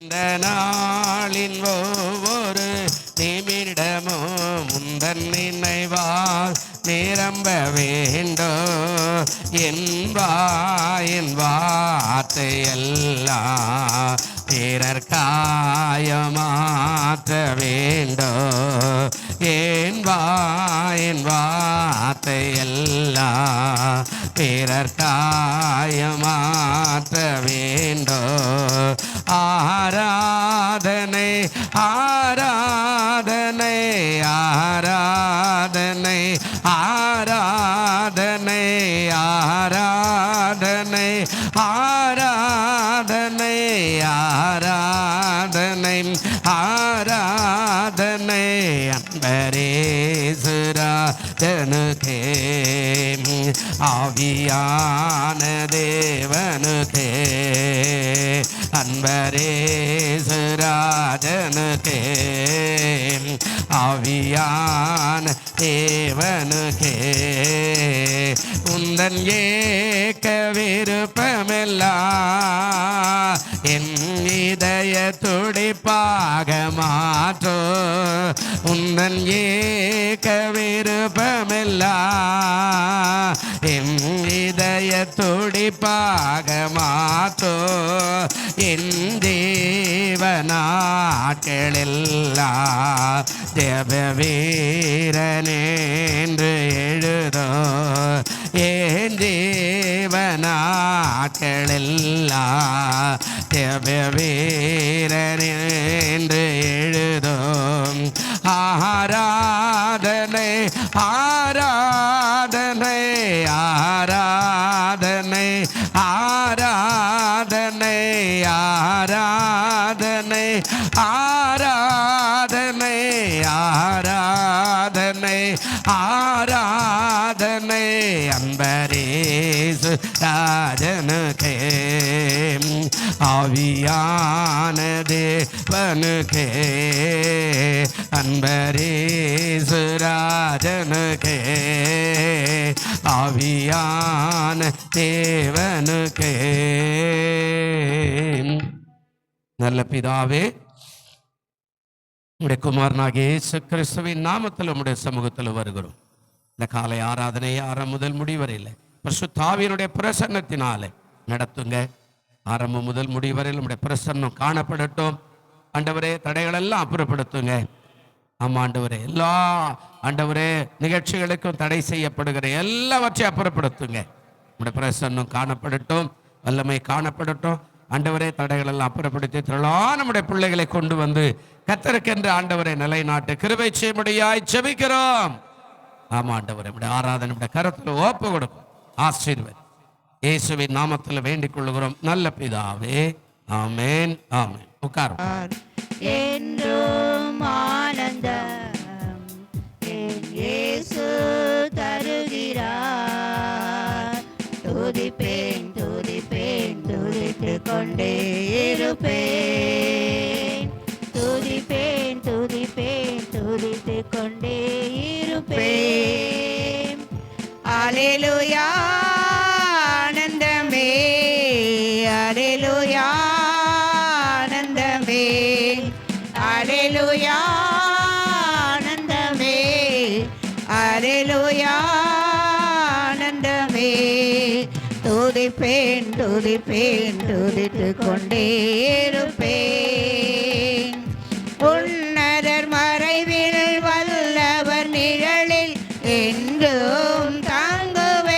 இந்த நாளின் ஒவ்வொரு நிமிடமும் முந்தன் நினைவால் நிரம்ப வேண்டோ என் வார்த்தையெல்லாம் பிறர் காயமாற்ற வேண்டோ என் வார்த்தையெல்லாம் பிறர் காயமாற்ற வேண்டோ ஆராதனை ஆராதனை ஆராதனை ஆராதனை ஆராதனை ஆராதனை ஆராதனை ஆராதனை அன்பரேசுராஜனுக்கே ஆவியான தேவனுக்கே அன்பரேசுராஜனுக்கே ஆவியான தேவனுக்கே உந்தன் ஏக்க விருப்பமெல்லாம் என் இதய துடிப்பாக மாற்றோ உந்தன் ஏக்க விருப்பமெல்லாம் என் இதய துடிப்பாக மாற்றோ என் தேவனாட்களெல்லாம் தேவ வீரனென்று எழுதோ என் தேவனாட்களெல்லாம் தேவ வீரனென்று எழுதோ ஆராதனை ஆராதனை ஆராதனை ஆராதனை ஆராதனை ஆராதனை ஆராதனை ஆராதனை அன்பரேசு ராஜனுக்கே ஆவியான தேவனுக்கே அன்பரேசு ராஜனுக்கே ஆவியான தேவனுக்கே. நல்ல பிதாவே, உம்முடைய குமாரனாகிய இயேசு கிறிஸ்துவின் நாமத்தில் உம்முடைய சமூகத்தில் வருகிறோம். இந்த காலை ஆராதனை ஆரம்பம் முதல் முடிவரையில் பரிசுத்த ஆவியினுடைய பிரசன்னத்தினாலே நடத்துங்க. ஆரம்பம் முதல் முடிவரையில் நம்முடைய பிரசன்னம் காணப்படட்டும். ஆண்டவரே, தடைகளெல்லாம் அப்புறப்படுத்துங்க. ஆமாம் ஆண்டவரே, எல்லா ஆண்டவரே நிகழ்ச்சிகளுக்கும் தடை செய்யப்படுகிற எல்லாவற்றையும் அப்புறப்படுத்துங்க. நம்முடைய பிரசன்னம் காணப்படட்டும், வல்லமை காணப்படட்டும். ஆண்டவரே, தடைகளெல்லாம் அப்புறப்படுத்தி திரளான நம்முடைய பிள்ளைகளை கொண்டு வந்து கர்த்தருக்கென்ற ஆண்டவரை நிலைநாட்டு கிருபை செய்யும்படியாய் ஜெபிக்கிறோம். ஆமா ஆண்டவரே, நம்முடைய ஆராதனை நம்முடைய கரத்தில் ஒப்பு கொடுக்கும். ஆசீர்வாதம் இயேசுவின் நாமத்தில் வேண்டிக் கொள்கிறோம் நல்ல பிதாவே, ஆமென் ஆமென். உட்காரும். என்றும் ஆனந்தம் என் இயேசு தருகிறார். துதிப்பேன் துதிப்பேன் துதித்துக் கொண்டே இருப்பேன். துதிப்பேன் துதிப்பேன் துதித்துக் கொண்டே இருப்பேன். அல்லேலூயா ஆனந்தமே, அல்லேலூயா ஆனந்தமே, அல்லேலூயா ஆனந்தமே, அல்லேலூயா ஆனந்தமே. துதிப்பேன் துதிப்பேன் துதித்துக் கொண்டே இருப்பேன். உன்னதர் மறைவில் வல்லவர் நிழலில் என்றும் தாங்குவேன்.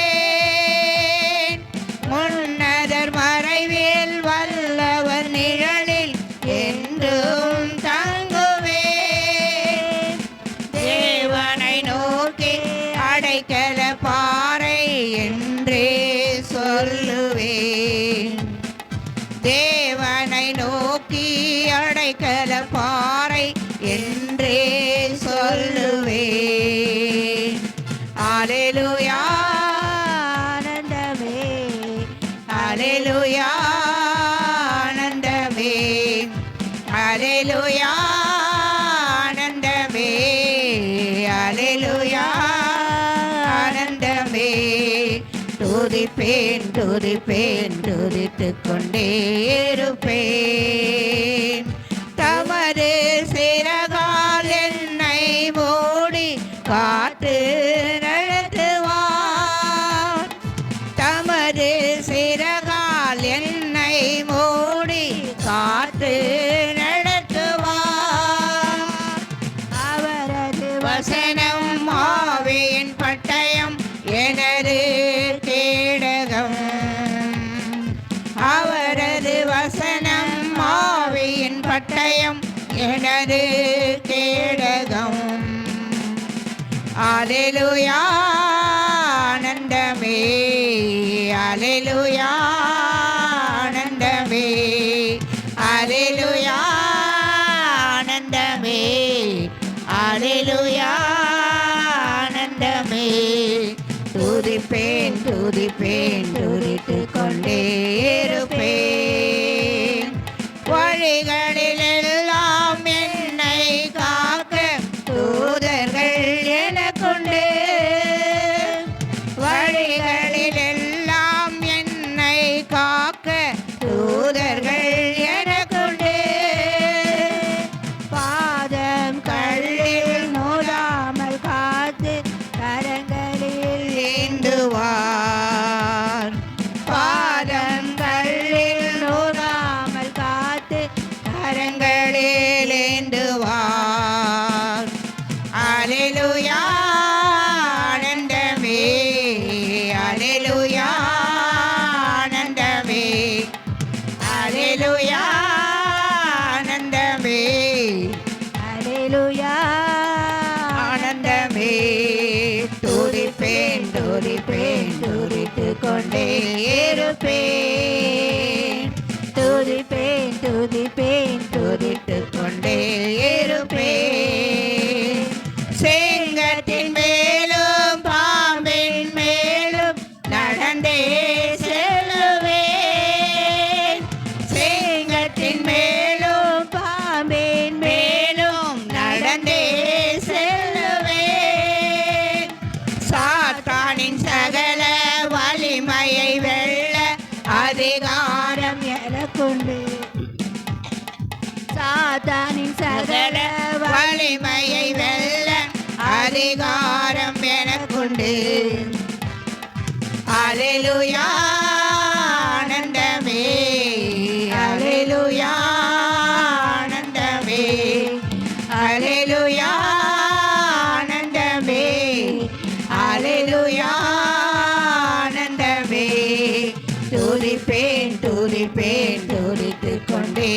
உன்னதர் மறைவில் வல்லவர் நிழலில் என்றும் தாங்குவேன். தேவனை நோக்கி அடைக்கல பாறை என்றே சொல்லுவேன். தேவனை நோக்கி அடைக்கல பாறை என்றே சொல்லுவேன். அல்லேலூயா ஆனந்தமே, அல்லேலூயா ஆனந்தமே, அல்லேலூயா ஆனந்தமே, அல்லேலூயா ஆனந்தமே. துதிப்பேன் துதிப்பேன் துதித்துக் கொண்டே இருப்பேன். காத்து நடத்துவார். அவரது வசனம் ஆவியின் பட்டயம் எனது கேடகம். அவரது வசனம் ஆவியின் பட்டயம் எனது கேடகம். அல்லேலூயா ஆனந்தமே, அல்லேலூயா ஆனந்தமே, அல்லேலூயா ஆனந்தமே, அல்லேலூயா ஆனந்தமே. துதிப்பேன் துதிப்பேன் துதித்துக் கொண்டே இருப்பேன். வழிகளில் எல்லாம் என்னை காக்க தூதர்கள் எனக்குண்டு. வழிகளில் எல்லாம் என்னை காக்க தூதர்கள் எனக்குண்டு. பாதம் கல்லில் மோதாமல் காத்து கரங்களில் ஏந்துவார். பாதம் கல்லில் மோதாமல் காத்து கரங்களில் ஏந்துவார். அல்லேலூயா ஆனந்தமே, அல்லேலூயா ஆனந்தமே, அல்லேலூயா ஆனந்தமே, அல்லேலூயா ஆனந்தமே. துதிப்பேன் துதிப்பேன் துதித்துக் கொண்டே இருப்பேன். துதிப்பேன் துதிப்பேன் துதித்துக் கொண்டே இருப்பேன். சிங்கத்தின் மேலும் பாம்பின் மேலும் நடந்தே செல்லுவேன். சிங்கத்தின் மேலும் பாம்பின் மேலும் நடந்தே செல்லுவேன். சாத்தானின் சகல வலிமையை வெல்ல அதிகாரம் எனக்குண்டு. சாத்தானின் சகல வலிமையை வெல்ல அதிகாரம் எனக்குண்டு. அல்லேலூயா ஆனந்தமே, அல்லேலூயா ஆனந்தமே, அல்லேலூயா ஆனந்தமே, அல்லேலூயா ஆனந்தமே. துதிப்பேன் துதிப்பேன் துதித்துக் கொண்டே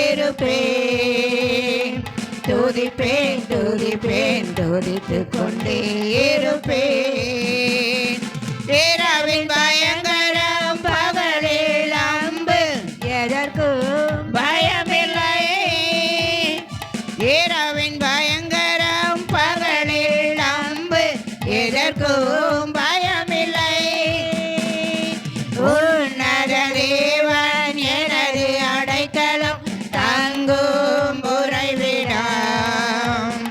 இருப்பேன். துதிப்பேன் துதிப்பேன் துதித்துக் கொண்டே இருப்பேன். இரவின் பயங்கரம் பகலில் அம்பு எதற்கும் பயமில்லை. இரவின் பயங்கரம் பகலில் அம்பு எதற்கும் பயமில்லை. உன்னத தேவன் எனது அடைக்கலம் தங்கும் உறைவிடம்.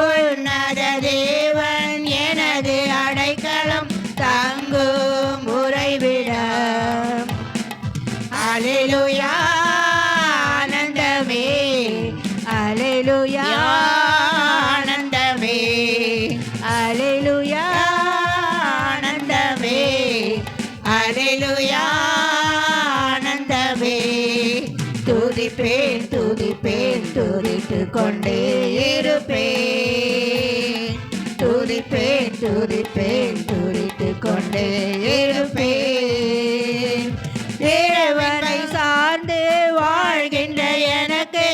உன்னத தேவன் எனது அடைக்கலம் தங்கும் உறைவிடம். அல்லேலூயா ஆனந்தமே, அல்லேலூயா ஆனந்தமே, அல்லேலூயா ஆனந்தமே, அல்லேலூயா ஆனந்தமே. துதிப்பேன் துதிப்பேன் துதித்துக் கொண்டே இருப்பேன். துதிப்பேன் துதிப்பேன் துதித்துக் கொண்டே இருப்பேன். இறைவனை சார்ந்து வாழ்கின்ற எனக்கு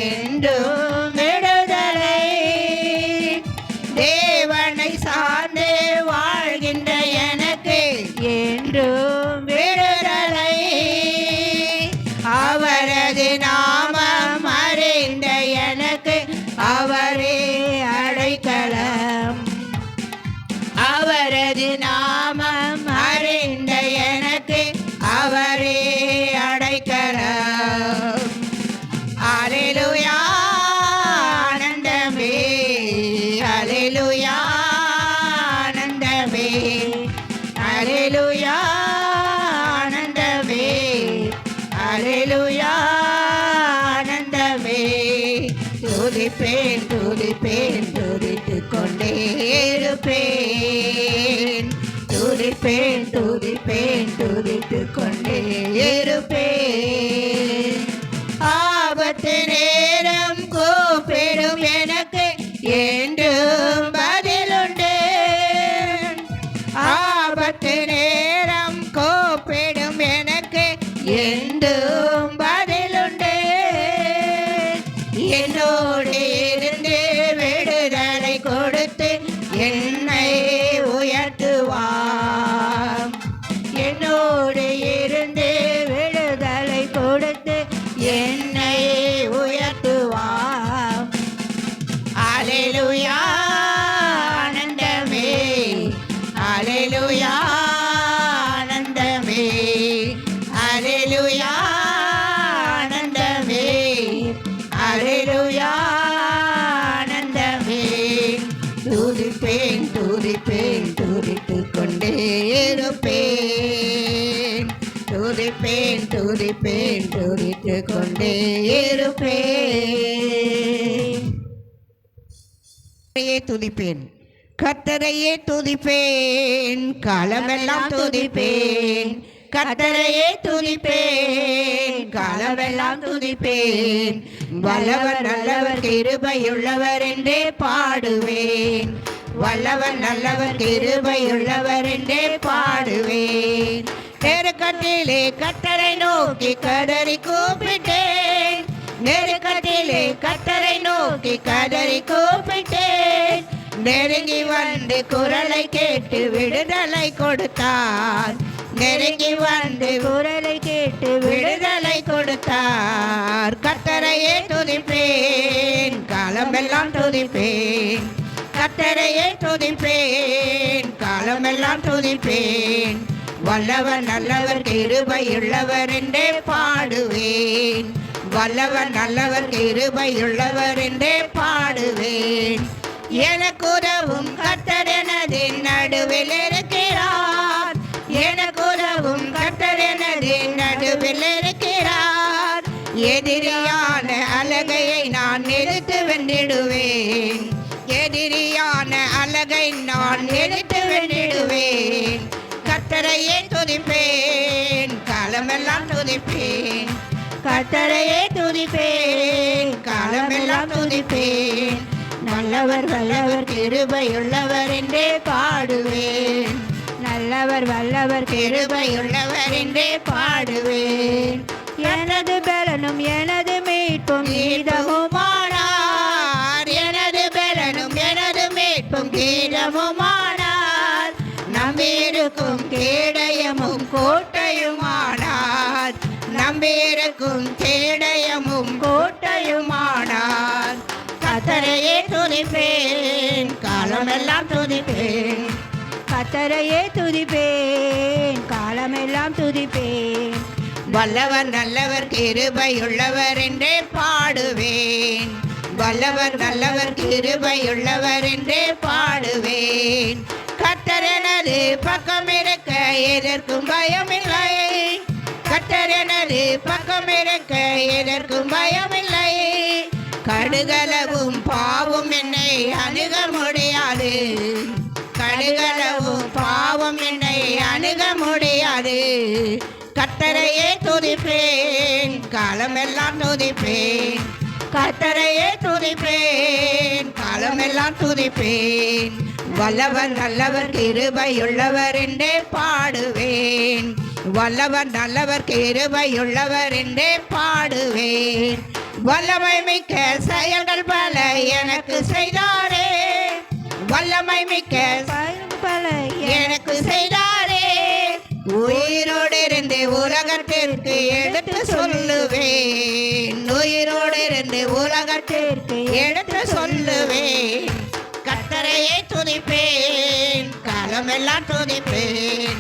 என்றும் விடுதலை. தேவனை சார்ந்து வாழ்கின்ற எனக்கு என்றும் விடுதலை. அவரது நாமம் அறிந்த எனக்கு அவரே அடைக்கலம். அவரது நாமம் அறிந்த எனக்கு அவரே அடைக்கலம். அல்லேலூயா ஆனந்தமே, அல்லேலூயா ஆனந்தமே, அல்லேலூயா ஆனந்தமே, அல்லேலூயா ஆனந்தமே. துதிப்பேன் துதிப்பேன் துதித்துக் கொண்டே இருப்பேன். துதிப்பேன் துதிப்பேன் துதித்துக் கொண்டே இருப்பேன். கொண்டே இருப்பேன். துதிப்பேன், கர்த்தரையே துதிப்பேன், காலமெல்லாம் துதிப்பேன். கர்த்தரையே துதிப்பேன், காலமெல்லாம் துதிப்பேன். வல்லவர் நல்லவர் கிருபையுள்ளவர் என்றே பாடுவேன். வல்லவர் நல்லவர் கிருபையுள்ளவர் என்றே பாடுவேன். நெருக்கத்திலே கர்த்தரை நோக்கி கதறி கூப்பிட்டேன். நெருக்கத்திலே கர்த்தரை நோக்கி கதறி கூப்பிட்டேன். நெருங்கி வந்து குரலை கேட்டு விடுதலை கொடுத்தார். நெருங்கி வந்து குரலை கேட்டு விடுதலை கொடுத்தார். கர்த்தரையே துதிப்பேன், காலமெல்லாம் துதிப்பேன். கர்த்தரையே துதிப்பேன், காலமெல்லாம் துதிப்பேன். வல்லவர் நல்லவர் கிருபையுள்ளவர் என்றே பாடுவேன். வல்லவர் நல்லவர் கிருபையுள்ளவர் என்றே பாடுவேன். எனக்கு உதவும் கர்த்தர் எனது நடுவில் இருக்கிறார். எனக்கு உதவும் கர்த்தர் எனது நடுவில் இருக்கிறார். எதிரியான அலகையை நான் நிறுத்து வென்றிடுவேன். எதிரியான அலகை நான் நிறுத்து வென்றிடுவேன். கர்த்தரையே துதிப்பேன், காலமெல்லாம் துதிப்பேன். கர்த்தரையே துதிப்பேன், காலமெல்லாம் துதிப்பேன். நல்லவர் வல்லவர் கிருபையுள்ளவர் என்றே பாடுவேன். நல்லவர் வல்லவர் கிருபையுள்ளவர் என்றே பாடுவேன். எனது பலனும் எனது மீட்பும் கீதமுமானார். எனது பலனும் எனது மீட்பும் கீதமுமானார். நம்பியிருக்கும் கேடயமும் கோட்டையுமானார். நம்பியிருக்கும் கேடயமும் கோட்டையுமானார். கர்த்தரையே துதிப்பேன், காலமெல்லாம் துதிப்பேன். கர்த்தரையே துதிப்பேன், காலமெல்லாம் துதிப்பேன். வல்லவர் நல்லவர் கிருபையுள்ளவர் என்றே பாடுவேன். வல்லவர் நல்லவர் கிருபையுள்ளவர் என்றே பாடுவேன். கர்த்தர் எனது பக்கம் இருக்க எதற்கும் பயமில்லை. கர்த்தர் எனது பக்கம் இருக்க எதற்கும் பயமில்லை. கடுகளவும் பாவம் என்னை அணுக முடியாது. கடுகளவும் பாவம் என்னை அணுக முடியாது. கர்த்தரையே துதிப்பேன், காலமெல்லாம் துதிப்பேன். கர்த்தரையே துதிப்பேன், காலமெல்லாம் துதிப்பேன். வல்லவர் நல்லவர் கிருபையுள்ளவர் என்றே பாடுவேன். வல்லவர் நல்லவர் கிருபையுள்ளவர் என்றே பாடுவேன். வல்லமை மிக்க செயல்கள் பல எனக்கு செய்தாரே. வல்லமை மிக்க பல எனக்கு செய்தாரே. உயிரோடு இருந்து உலகத்திற்கு எடுத்து சொல்லுவேன். உயிரோடு இருந்து உலகத்திற்கு எடுத்து சொல்லுவேன். கர்த்தரையே துதிப்பேன், காலமெல்லாம் துதிப்பேன்.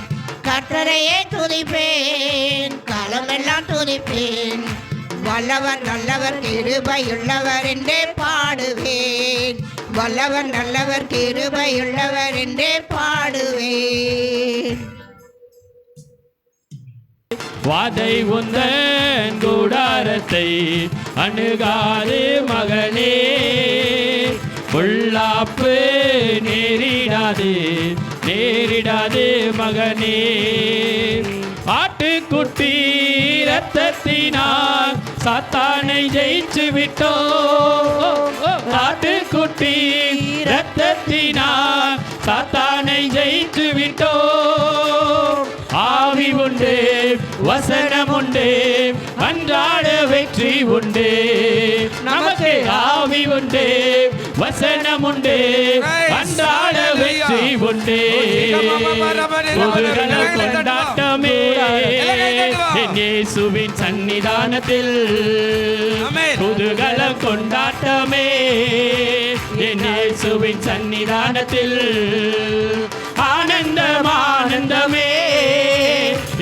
கர்த்தரையே துதிப்பேன், காலமெல்லாம் துதிப்பேன். வல்லவர் நல்லவர் கிருபையுள்ளவர் என்றே பாடுவேன். வல்லவர் நல்லவர் கிருபையுள்ளவர் என்றே பாடுவேன். வாதை உந்தன் கூடாரத்தை அணுகாது மகனே. பொல்லாப்பு நேரிடாது நேரிடாது மகனே. ஆட்டுக்குட்டி இரத்தத்தினால் சாத்தானை ஜெயிச்சு விட்டோம். ஆட்டுக்குட்டி இரத்தத்தினால் சாத்தானை ஜெயிச்சு விட்டோம். ஆவி உண்டு, வசனம் உண்டு, அன்றாட வெற்றி உண்டு. நமக்கு ஆவி உண்டு, வசனம் உண்டு, அன்றாட வெற்றி உண்டு. புதுகள கொண்டாட்டமே என் இயேசுவின் சன்னிதானத்தில். புதுகள கொண்டாட்டமே என் இயேசுவின் சன்னிதானத்தில். ஆனந்தம் ஆனந்தமே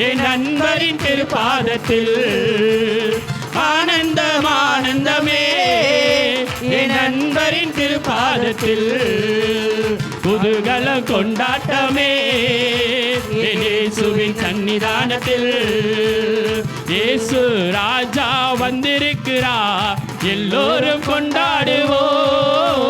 என் நண்பரின் திருப்பாதத்தில். ஆனந்தம் ஆனந்தமே என் நண்பரின் திருப்பாதத்தில். புதுகள கொண்டாட்டமே என் இயேசுவின் சன்னிதானத்தில். இயேசு ராஜா வந்திருக்கிறார், எல்லோரும் கொண்டாடுவோம்,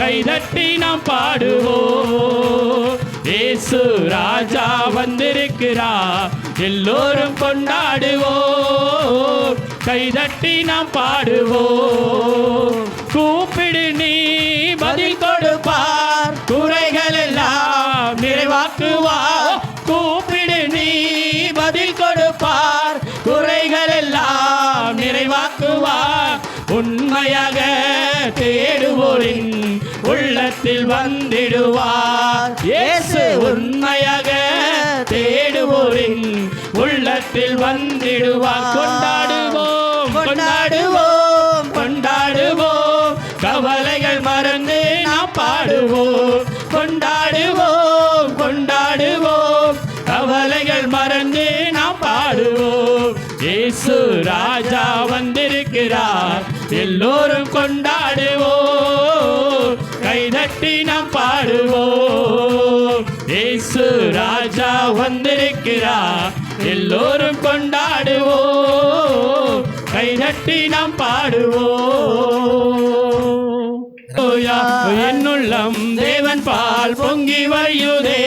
கைதட்டி நாம் பாடுவோம். இயேசு ராஜா வந்திருக்கிறார், எல்லோரும் கொண்டாடுவோம், கைதட்டி நாம் பாடுவோம். கூப்பிடு நீ பதில் கொடுப்பார், குறைகள் எல்லாம் நிறைவாக்குவார். கூப்பிடு நீ பதில் கொடுப்பார், குறைகள் எல்லாம் நிறைவாக்குவார். உண்மையாக தேடுவோரின் உள்ளத்தில் வந்திடுவார். இயேசு உண்மையாக தேடுவோரின் உள்ளத்தில் வந்திடுவார். கொண்டாடுவோம், கொண்டாடுவோம், கொண்டாடுவோம், கவலைகள் மறந்து நாம் பாடுவோம். கொண்டாடுவோம், கொண்டாடுவோம், கவலைகள் மறந்து நாம் பாடுவோம். இயேசு ராஜா வந்திருக்கிறார், எல்லோரும் கொண்டாடுவோம், கைதட்டி நாம் பாடுவோம். இயேசு ராஜா வந்திருக்கிறார், எல்லோரும் கொண்டாடுவோம், கைதட்டி நாம் பாடுவோம். என்னுள்ளம் தேவன் பால் பொங்கி வழியுதே,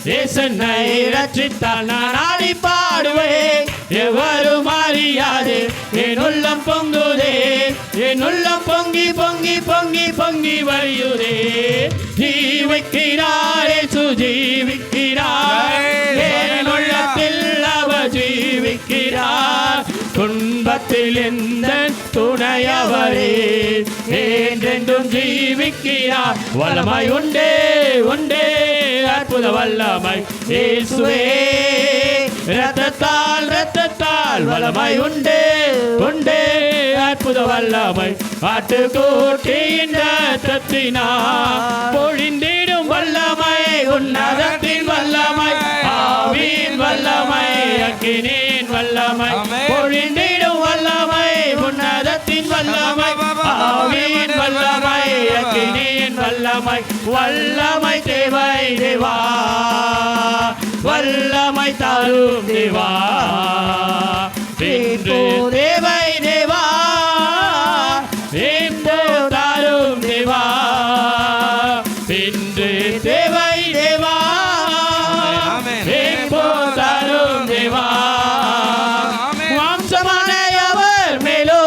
தேசனை ரட்சித்தால் நான் ஆடி பாடுவேன். எவரும் அறியாது என் உள்ளம் பொங்குதே, என் உள்ளம் பொங்கி பொங்கி பொங்கி பொங்கி வழியுதே. ஜீவிக்கிறார் இயேசு ஜீவிக்கிறார், என் உள்ளத்தில் அவர் ஜீவிக்கிறார். துன்பத்தில் எந்த துணையவரே என்றென்றும் ஜீவிக்கிறார். வல்லமை உண்டே உண்டே அற்புத வல்லமை இயேசுவே, இரத்தத்தால் இரத்தத்தால் வல்லமை உண்டே உண்டே அற்புத வல்லமை. ஆட்டுக்குட்டியின் இரத்தத்தினால் பொழிந்திடும் வல்லமை, உன்னதத்தின் வல்லமை, ஆவியின் வல்லமை, அக்கினியின் வல்லமை, பொழிந்திடும் வல்லமை, உன்னதத்தின் வல்லமை, ஆவியின் வல்லமை, அக்கினியின் வல்லமை. வல்லமை தேவை தேவா, வல்லமை தாரும் தேவா, இன்று தேவை தேவா, இன்று தாரும் தேவா, இன்று தேவை தேவா, இப்போ தாரும் தேவா. மாம்சமானவர் மேலோ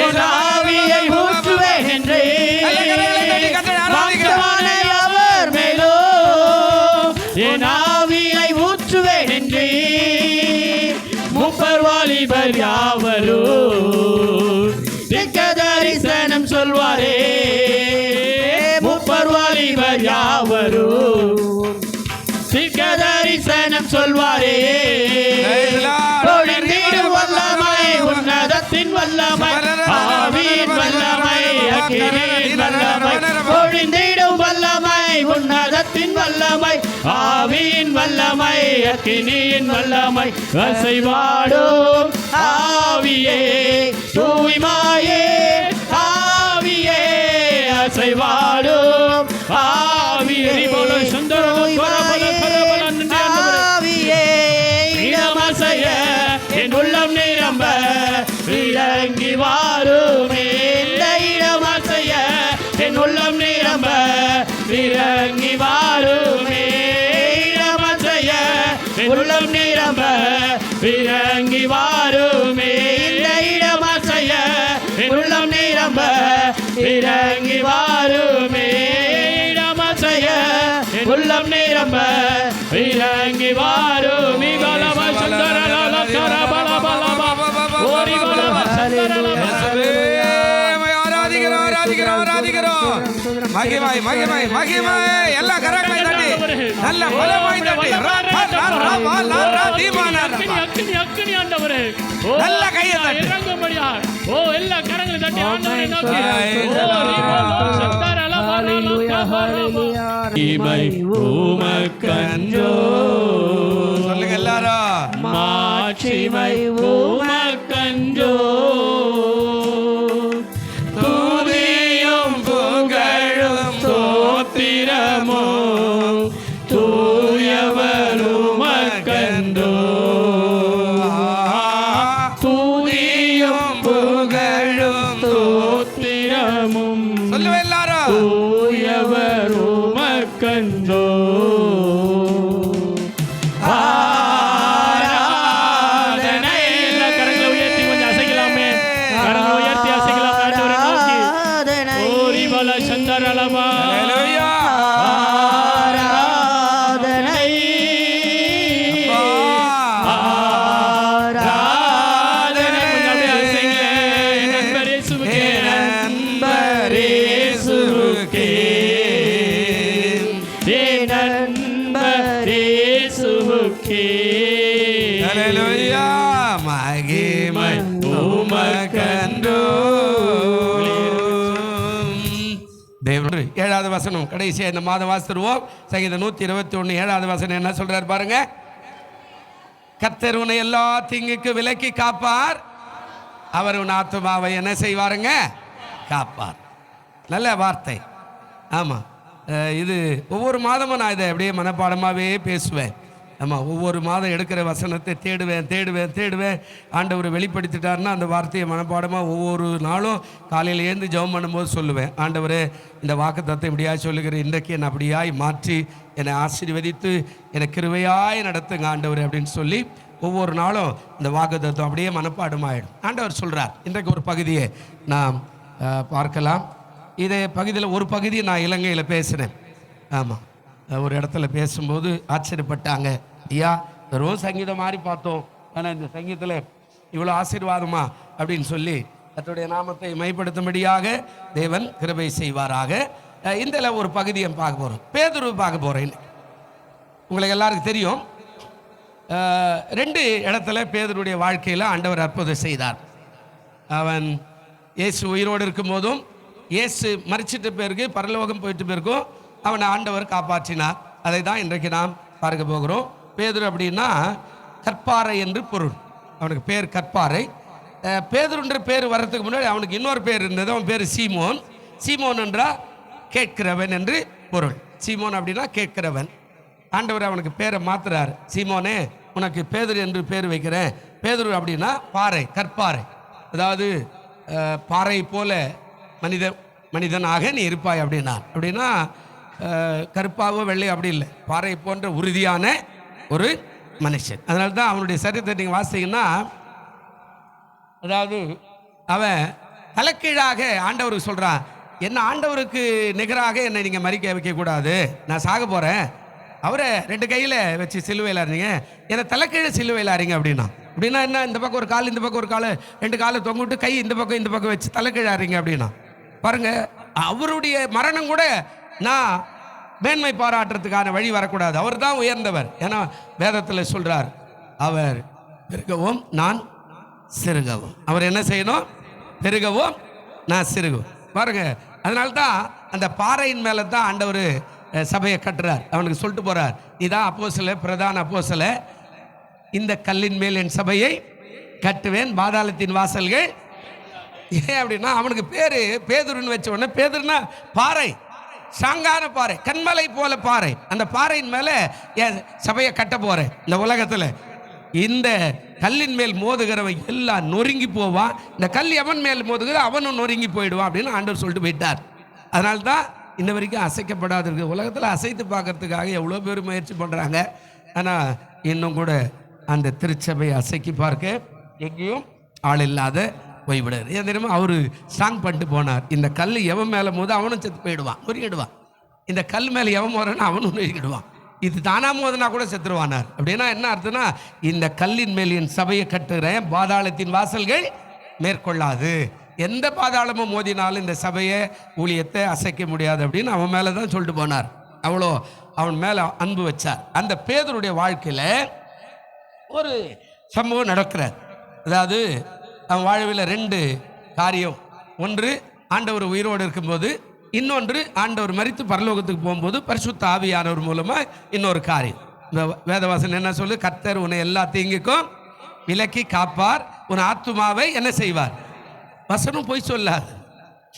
என் ஆவியை ஊற்றுவேன் என்று, மாம்சமானவர் மேலோ என் ஆவியை ஊற்றுவேன் என்று, முப்பர் வாலிபர் யாவரோ திக்க தரிசனம் சொல்வாரே. முப்பர் வாலிபர் யாவரோ திக்க தரிசனம் சொல்வாரே. பொழிந்திடும் வல்லமை, உன்னதத்தின் வல்லமை, ஆவியின் வல்லமை, அக்கினியின் வல்லமை. பொழிந்திடும் வல்லமை, உன்னதத்தின் வல்லமை, ஆவியின் வல்லமை, அக்கினியின் வல்லமை. அசைவாடும் ஆவியே தூய்மையே, ஆவியே அசைவாடும் ஆவியே இடமசைய என் உள்ளம் நிரம்ப இறங்கி வாருமே. இடமசைய என் உள்ளம் நிரம்ப இறங்கி வாருமே. இடமசைய என் உள்ளம் நிரம்ப இறங்கி வாருமே. இடமசைய என் உள்ளம் நிரம்ப இறங்கி வாருமே. இடமசைய என் உள்ளம் நிரம்ப இறங்கி வாருமே. பலவ சுந்தர லலகர பலப ஓரி பலவ சுந்தர ஆராதிக்கிறோம். மகிமை மகிமை மகிமை எல்லா கரங்களை தட்டி நல்ல பலமாய் தட்டி அக்கினி ஆண்டவரே, நல்ல கையை தட்டி இறங்கும்படியா ஓ எல்லா கரங்களை தட்டி ஆண்டவரை நோக்கி உமக்கன்றோ சொல்லுங்க எல்லாரும். மாட்சிமை உமக்கன்றோ, துதியும் புகழும் தோத்திரமோ தூயவர் சரளமா ஹalleluya ஆராதனை ஆராதனை கொஞ்சம் அப்படியே அசைங்க. என் நண்பர் இயேசுவுக்கே நண்பர் இயேசுவுக்கே என் நண்பர் இயேசுவுக்கே ஹalleluya மகிமை உமக்கன்றோ தேவன் 7வது வசனம் கடைசியா இந்த மாதம் வாசித்துருவோம். சங்கீதம் 121 7வது வசனம் என்ன சொல்றாரு பாருங்க. கர்த்தர் உன்னை எல்லா தீங்குக்கு விலக்கி காப்பார், அவர் உன் ஆத்துமாவை என்ன செய்வாருங்க? காப்பார். நல்ல வார்த்தை. ஆமா, இது ஒவ்வொரு மாதமும் நான் இதை அப்படியே மனப்பாடமாகவே பேசுவேன். ஆமாம், ஒவ்வொரு மாதம் எடுக்கிற வசனத்தை தேடுவேன். ஆண்டவர் வெளிப்படுத்திட்டாருன்னா அந்த வார்த்தையை மனப்பாடமாக ஒவ்வொரு நாளும் காலையில் ஏந்து ஜெபம் பண்ணும்போது சொல்லுவேன். ஆண்டவரே, இந்த வாக்குத்தத்தம் இப்படியாய் சொல்லுகிற இன்றைக்கு என்னை அப்படியாய் மாற்றி என்னை ஆசீர்வதித்து என்னை கிருபையாய் நடத்துங்க ஆண்டவர் அப்படின்னு சொல்லி ஒவ்வொரு நாளும் இந்த வாக்குத்தத்தம் அப்படியே மனப்பாடமாயிடும். ஆண்டவர் சொல்கிறார். இன்றைக்கு ஒரு பகுதியை நாம் பார்க்கலாம். இதே பகுதியில் ஒரு பகுதியை நான் இலங்கையில் பேசினேன். ஆமாம், ஒரு இடத்துல பேசும்போது ஆச்சரியப்பட்டாங்க. ஐயா, வெறும் சங்கீதம் மாதிரி பார்த்தோம், ஆனால் இந்த சங்கீதத்தில் இவ்வளோ ஆசீர்வாதமா அப்படின்னு சொல்லி கர்த்தருடைய நாமத்தை மைப்படுத்தும்படியாக தேவன் கிருபை செய்வாராக. இந்த ஒரு பகுதியை பார்க்க போகிறோம். பேதுரு பார்க்க போகிறேன். உங்களுக்கு எல்லாருக்கும் தெரியும், 2 இடத்துல பேதுருடைய வாழ்க்கையில் ஆண்டவர் அற்புதம் செய்தார். அவன் இயேசு உயிரோடு இருக்கும் போதும், இயேசு மரிச்சிட்ட பிறகு பரலோகம் போயிட்டு பிறகும் அவனை ஆண்டவர் காப்பாற்றினார். அதை தான் இன்றைக்கு நாம் பார்க்க போகிறோம். பேதுரு அப்படின்னா கற்பாறை என்று பொருள். அவனுக்கு பேர் கற்பாறை. பேதுருன்ற பேர் வர்றதுக்கு முன்னாடி அவனுக்கு இன்னொரு பேர் இருந்தது. அவன் பேர் சீமோன். சீமோன் என்றால் கேட்கிறவன் என்று பொருள். சீமோன் அப்படின்னா கேட்கிறவன். ஆண்டவர் அவனுக்கு பேரை மாத்துறார். சீமோனே, உனக்கு பேதுரு என்று பேர் வைக்கிறேன். பேதுரு அப்படின்னா பாறை, கற்பாறை. அதாவது பாறை போல மனிதனாக நீ இருப்பாய் அப்படின்னா கருப்பாவோ வெள்ளை அப்படி இல்லை, பாறை போன்ற உறுதியான ஒரு மனுஷன். அதனால தான் அவனுடைய சரித்திரத்தை நீங்கள் வாசித்தீங்கன்னா, அதாவது அவன் தலைக்கீழாக ஆண்டவருக்கு சொல்கிறான், என்ன ஆண்டவருக்கு நிகராக என்னை நீங்கள் மறிக்க வைக்கக்கூடாது, நான் சாக போகிறேன். அவரை 2 கையில் வச்சு சிலுவையில் அறிங்க, என்னை தலைக்கீழே சிலுவையில் அறிங்க அப்படின்னா என்ன, இந்த பக்கம் ஒரு கால் இந்த பக்கம் ஒரு கால், 2 காலை தொங்கிட்டு கை இந்த பக்கம் வச்சு தலைக்கீழே அறிங்க அப்படின்னா பாருங்க. அவருடைய மரணம் கூட நான் மேன்மை பாராட்டுறதுக்கான வழி வரக்கூடாது. அவர் தான் உயர்ந்தவர். ஏன்னா வேதத்தில் சொல்றார், அவர் பெருகவும் நான் சிறுகவும். அவர் என்ன செய்யணும்? பெருகவும் நான் சிறுகவும். பாருங்க, அதனால தான் அந்த பாறையின் மேலே தான் ஆண்டவர் சபையை கட்டுறார். அவனுக்கு சொல்லிட்டு போறார், இதான் அப்போஸ்தலர், பிரதான அப்போஸ்தலர், இந்த கல்லின் மேல் என் சபையை கட்டுவேன், பாதாளத்தின் வாசல்கள். ஏன் அப்படின்னா அவனுக்கு பேரு பேதுருன்னு வச்ச உடனே, பேதுருன்னா பாறை, சாங்கான பாறை, கண்மலை போல பாறை. அந்த பாறையின் மேல என் சபையை கட்ட போறேன். இந்த உலகத்துல இந்த கல்லின் மேல் மோதுகிறவன் எல்லாம் நொறுங்கி போவான், இந்த கல் எவன் மேல் மோதுகிற அவனும் நொறுங்கி போயிடுவான் அப்படின்னு ஆண்டவர் சொல்லிட்டு போயிட்டார். அதனால தான் இன்ன வரைக்கும் அசைக்கப்படாது இருக்கு. உலகத்தில் அசைத்து பார்க்கறதுக்காக எவ்வளோ பேர் முயற்சி பண்ணுறாங்க. ஆனால் இன்னும் கூட அந்த திருச்சபையை அசைக்கி பார்க்க எங்கேயும் ஆள் இல்லாத போய்விடாது. ஏன் தெரியுமா? அவர் ஸ்ட்ராங் பண்ணிட்டு போனார். இந்த கல் எவன் மேலே மோது அவனும் செத்து போயிடுவான், நொறுங்கிடுவான். இந்த கல் மேலே எவன் போறான்னு அவனும் நொறுங்கிடுவான். இது தானா மோதுனா கூட செத்துருவானார். அப்படின்னா என்ன அர்த்தம்னா, இந்த கல்லின் மேல் என் சபையை கட்டுகிறேன், பாதாளத்தின் வாசல்கள் மேற்கொள்ளாது. எந்த பாதாளமும் மோதினாலும் இந்த சபையை ஊழியத்தை அசைக்க முடியாது அப்படின்னு அவன் மேலே தான் சொல்லிட்டு போனார். அவ்வளோ அவன் மேலே அன்பு வச்சார். அந்த பேதுருடைய வாழ்க்கையில் ஒரு சம்பவம் நடக்கிறார். அதாவது அவன் வாழ்வில் 2 காரியம். ஒன்று ஆண்டவர் உயிரோடு இருக்கும்போது, இன்னொன்று ஆண்டவர் மரித்து பரலோகத்துக்கு போகும்போது பரிசுத்த ஆவியானவர் மூலமாக இன்னொரு காரியம். இந்த வேதவாசன் என்ன சொல்லு? கர்த்தர் உன்னை எல்லா தீங்குக்கும் விலக்கி காப்பார், உன் ஆத்துமாவை என்ன செய்வார்? வசனம் போய் சொல்லாது.